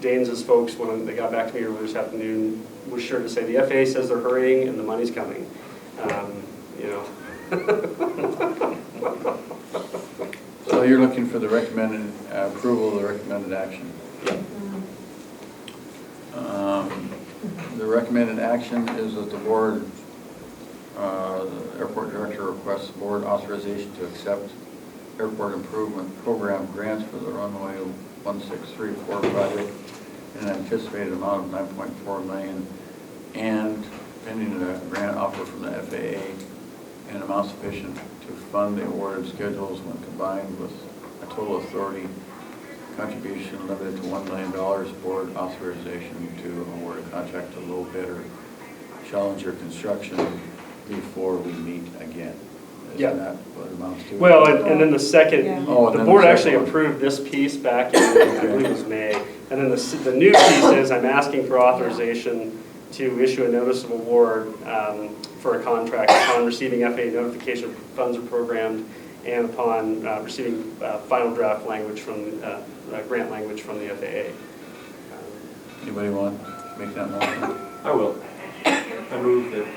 Danes' folks, when they got back to me earlier this afternoon, was sure to say the FAA says they're hurrying and the money's coming. So you're looking for the recommended approval of the recommended action. The recommended action is that the board, the airport director requests board authorization to accept airport improvement program grants for the runway 1634 project in an anticipated amount of $9.4 million, and pending a grant offer from the FAA an amount sufficient to fund the awarded schedules when combined with a total authority contribution limited to $1 million, board authorization to award a contract to low bidder Challenger Construction before we meet again. Yeah. Isn't that what it amounts to? Well, and then the second, Yeah. Oh, and the then board the actually second one. approved this piece back in, I believe it was May. And then the new piece is I'm asking for authorization to issue a notice of award for a contract upon receiving FAA notification funds are programmed and upon receiving final draft language from, grant language from the FAA. Anybody want to make that motion? I will. I move that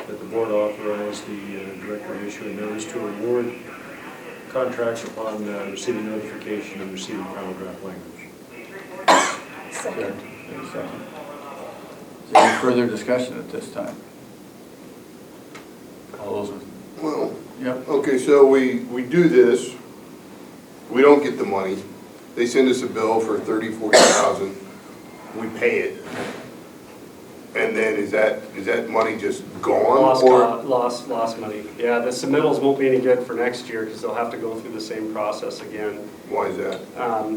the board authorize the director to issue a notice to award contracts upon receiving notification and receiving final draft language. Second. Any second? Is there any further discussion at this time? All those in, Well, yep, okay, so we do this, we don't get the money, they send us a bill for 30,000, 40,000, we pay it. And then is that money just gone? Lost money. Yeah, the submittals won't be any good for next year because they'll have to go through the same process again. Why is that?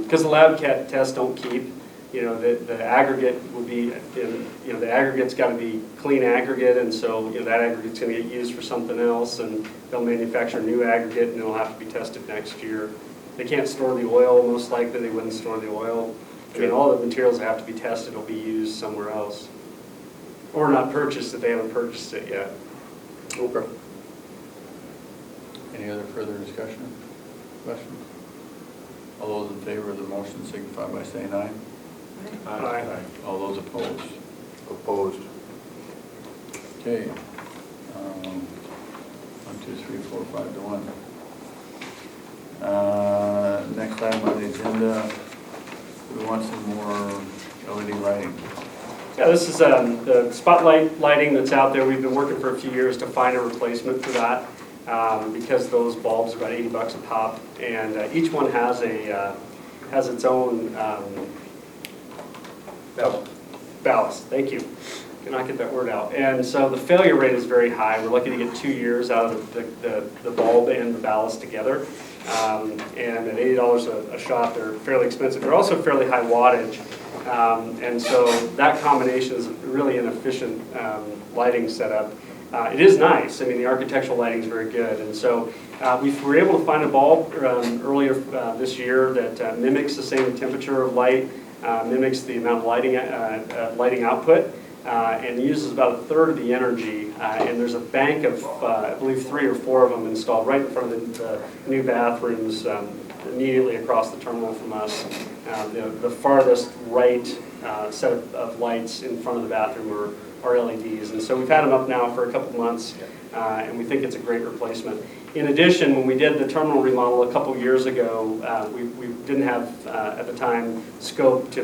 Because the lab tests don't keep. You know, the aggregate will be, the aggregate's got to be clean aggregate, and so, that aggregate's going to get used for something else, and they'll manufacture new aggregate, and it'll have to be tested next year. They can't store the oil, most likely they wouldn't store the oil. I mean, all the materials that have to be tested will be used somewhere else. Or not purchased if they haven't purchased it yet. okay. Any other further discussion, questions? All those in favor of the motion signify by saying aye. Aye. All those opposed? Opposed. Okay. 1, 2, 3, 4, 5 to 1. Next item on the agenda, we want some more LED lighting. Yeah, this is the spotlight lighting that's out there. We've been working for a few years to find a replacement for that because those bulbs are about $80 a pop, and each one has its own ballast. Thank you. Cannot get that word out. And so the failure rate is very high. We're lucky to get 2 years out of the bulb and the ballast together. And at $80 a shot, they're fairly expensive. They're also fairly high wattage. And so that combination is a really inefficient lighting setup. It is nice. I mean, the architectural lighting is very good. And so we were able to find a bulb earlier this year that mimics the same temperature of light, mimics the amount of lighting output, and uses about 1/3 of the energy. And there's a bank of, I believe, 3 or 4 of them installed right in front of the new bathrooms immediately across the terminal from us. The farthest right set of lights in front of the bathroom are LEDs. And so we've had them up now for a couple months, and we think it's a great replacement. In addition, when we did the terminal remodel a couple years ago, we didn't have, at the time, scope to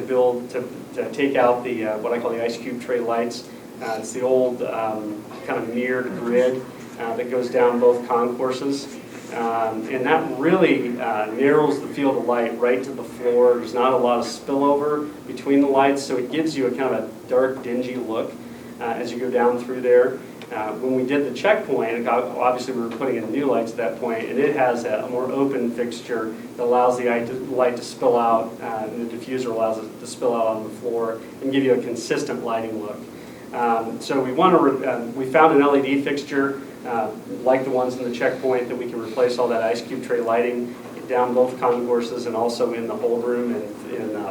take out the, what I call the ice cube tray lights. It's the old kind of mirrored grid that goes down both concourses. And that really narrows the field of light right to the floor. There's not a lot of spillover between the lights, so it gives you a kind of a dark, dingy look as you go down through there. When we did the checkpoint, obviously we were putting in new lights at that point, and it has a more open fixture that allows the light to spill out, and the diffuser allows it to spill out on the floor and give you a consistent lighting look. So we found an LED fixture like the ones in the checkpoint that we can replace all that ice cube tray lighting down both concourses and also in the hold room in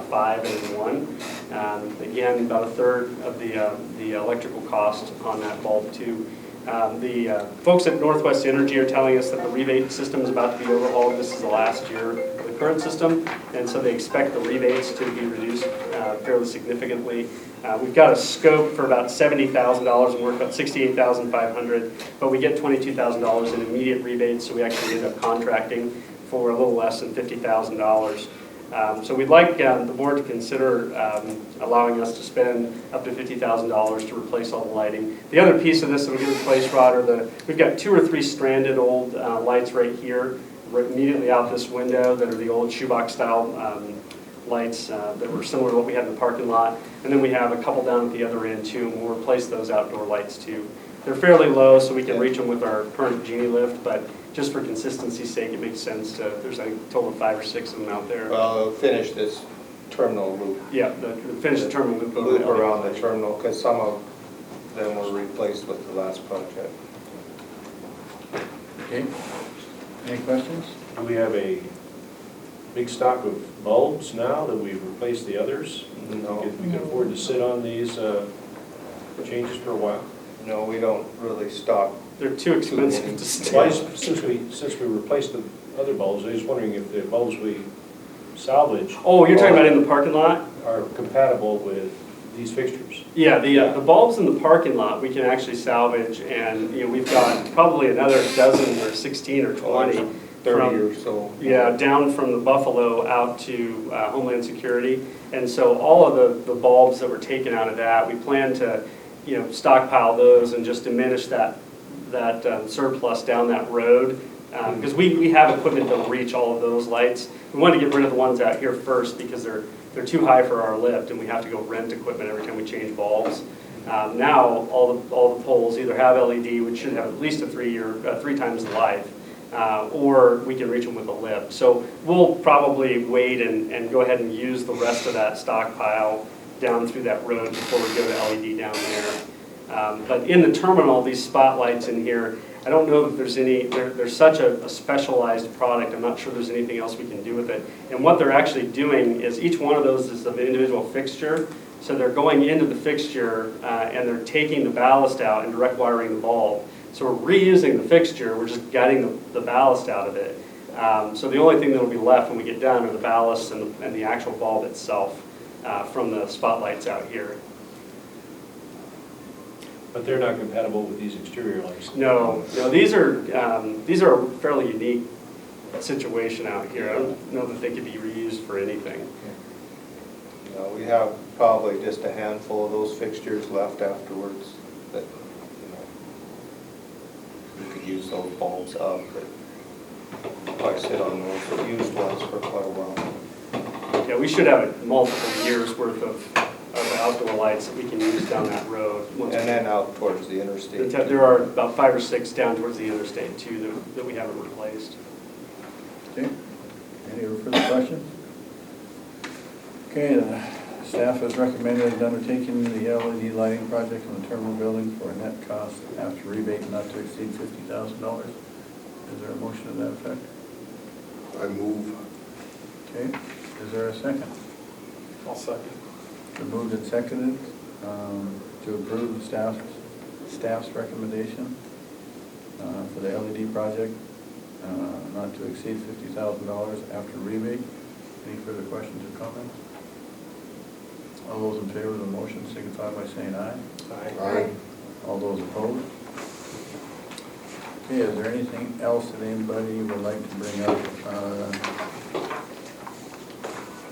5 and in 1. Again, about 1/3 of the electrical cost on that bulb too. The folks at Northwest Energy are telling us that the rebate system is about to be overhauled. This is the last year of the current system, and so they expect the rebates to be reduced fairly significantly. We've got a scope for about $70,000 and we're about $68,500, but we get $22,000 in immediate rebates, so we actually end up contracting for a little less than $50,000. So we'd like the board to consider allowing us to spend up to $50,000 to replace all the lighting. The other piece of this that we can replace, Rod, we've got 2 or 3 stranded old lights right here, right immediately out this window that are the old shoebox style lights that were similar to what we had in the parking lot. And then we have a couple down at the other end too, and we'll replace those outdoor lights too. They're fairly low, so we can reach them with our current Genie lift, but just for consistency's sake, it makes sense to, there's a total of 5 or 6 of them out there. Well, it'll finish this terminal loop. Yeah, finish the terminal loop. Loop around the terminal, because some of them were replaced with the last project. Okay, any questions? Do we have a big stock of bulbs now that we've replaced the others? No. We can afford to sit on these changes for a while? No, we don't really stock. They're too expensive to Why steal. is- since we replaced the other bulbs, I was just wondering if the bulbs we salvage Oh, you're talking about in the parking lot? are compatible with these fixtures. Yeah, the bulbs in the parking lot, we can actually salvage, and, you know, we've got probably another dozen or 16 or 20. 30 from- or so. Yeah, down from the Buffalo out to Homeland Security. And so all of the bulbs that were taken out of that, we plan to, you know, stockpile those and just diminish that surplus down that road. Because we have equipment that will reach all of those lights. We want to get rid of the ones out here first because they're too high for our lift, and we have to go rent equipment every time we change bulbs. Now, all the poles either have LED, which should have at least a 3 times the life, or we can reach them with a lift. So we'll probably wait and go ahead and use the rest of that stockpile down through that road before we go to LED down there. But in the terminal, these spotlights in here, I don't know that there's any, they're such a specialized product, I'm not sure there's anything else we can do with it. And what they're actually doing is each one of those is an individual fixture, so they're going into the fixture and they're taking the ballast out and direct wiring the bulb. So we're reusing the fixture, we're just getting the ballast out of it. So the only thing that will be left when we get done are the ballast and the actual bulb itself from the spotlights out here. But they're not compatible with these exterior lights? No, these are a fairly unique situation out here. I don't know that they could be reused for anything. We have probably just a handful of those fixtures left afterwards that, we could use those bulbs up, but probably sit on those used ones for quite a while. Yeah, we should have multiple years worth of outdoor lights that we can use down that road. And then out towards the interstate. There are about 5 or 6 down towards the interstate too that we haven't replaced. Okay, any further questions? Okay, the staff has recommended undertaking the LED lighting project in the terminal building for a net cost after rebate not to exceed $50,000. Is there a motion to that effect? I move. Okay, is there a second? I'll second. Been moved and seconded to approve the staff's recommendation for the LED project not to exceed $50,000 after rebate. Any further questions or comments? All those in favor of the motion signify by saying aye. Aye. All those opposed? Okay, is there anything else that anybody would like to bring up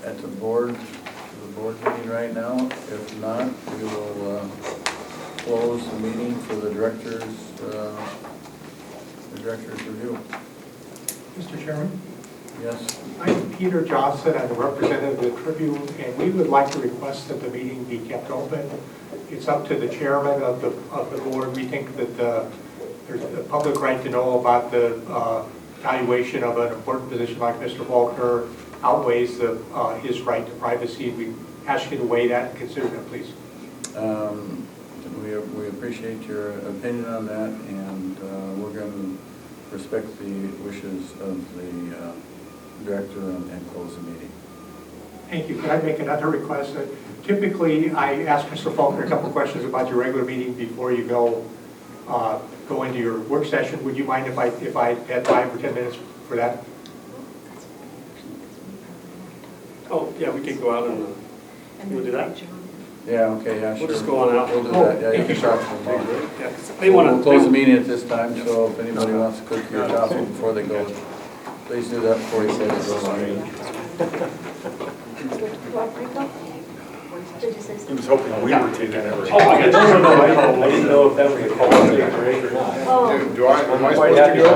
at the board meeting right now? If not, we will close the meeting for the director's review. Mr. Chairman, Yes? I'm Peter Johnson, I'm a representative of the Tribune, and we would like to request that the meeting be kept open. It's up to the chairman of the board. We think that there's a public right to know about the evaluation of an important position like Mr. Faulkner outweighs his right to privacy. We ask you to weigh that and consider that, please. We appreciate your opinion on that, and we're going to respect the wishes of the director and close the meeting. Thank you. Could I make another request? Typically, I ask Mr. Faulkner a couple questions about your regular meeting before you go into your work session. Would you mind if I had 5 or 10 minutes for that? Oh, yeah, we could go out and we'll do that. Yeah, okay, yeah, sure. We'll just go on out. We'll do that, yeah, you can talk to them. Yeah, 'cause they want We'll to close the meeting at this time, so if anybody wants to cook your coffee before they go, please do that before you say the go on. Did you say He something? was hoping we were taking everything. Oh, I got I didn't know if that was a call or not. Oh. Am I supposed to go?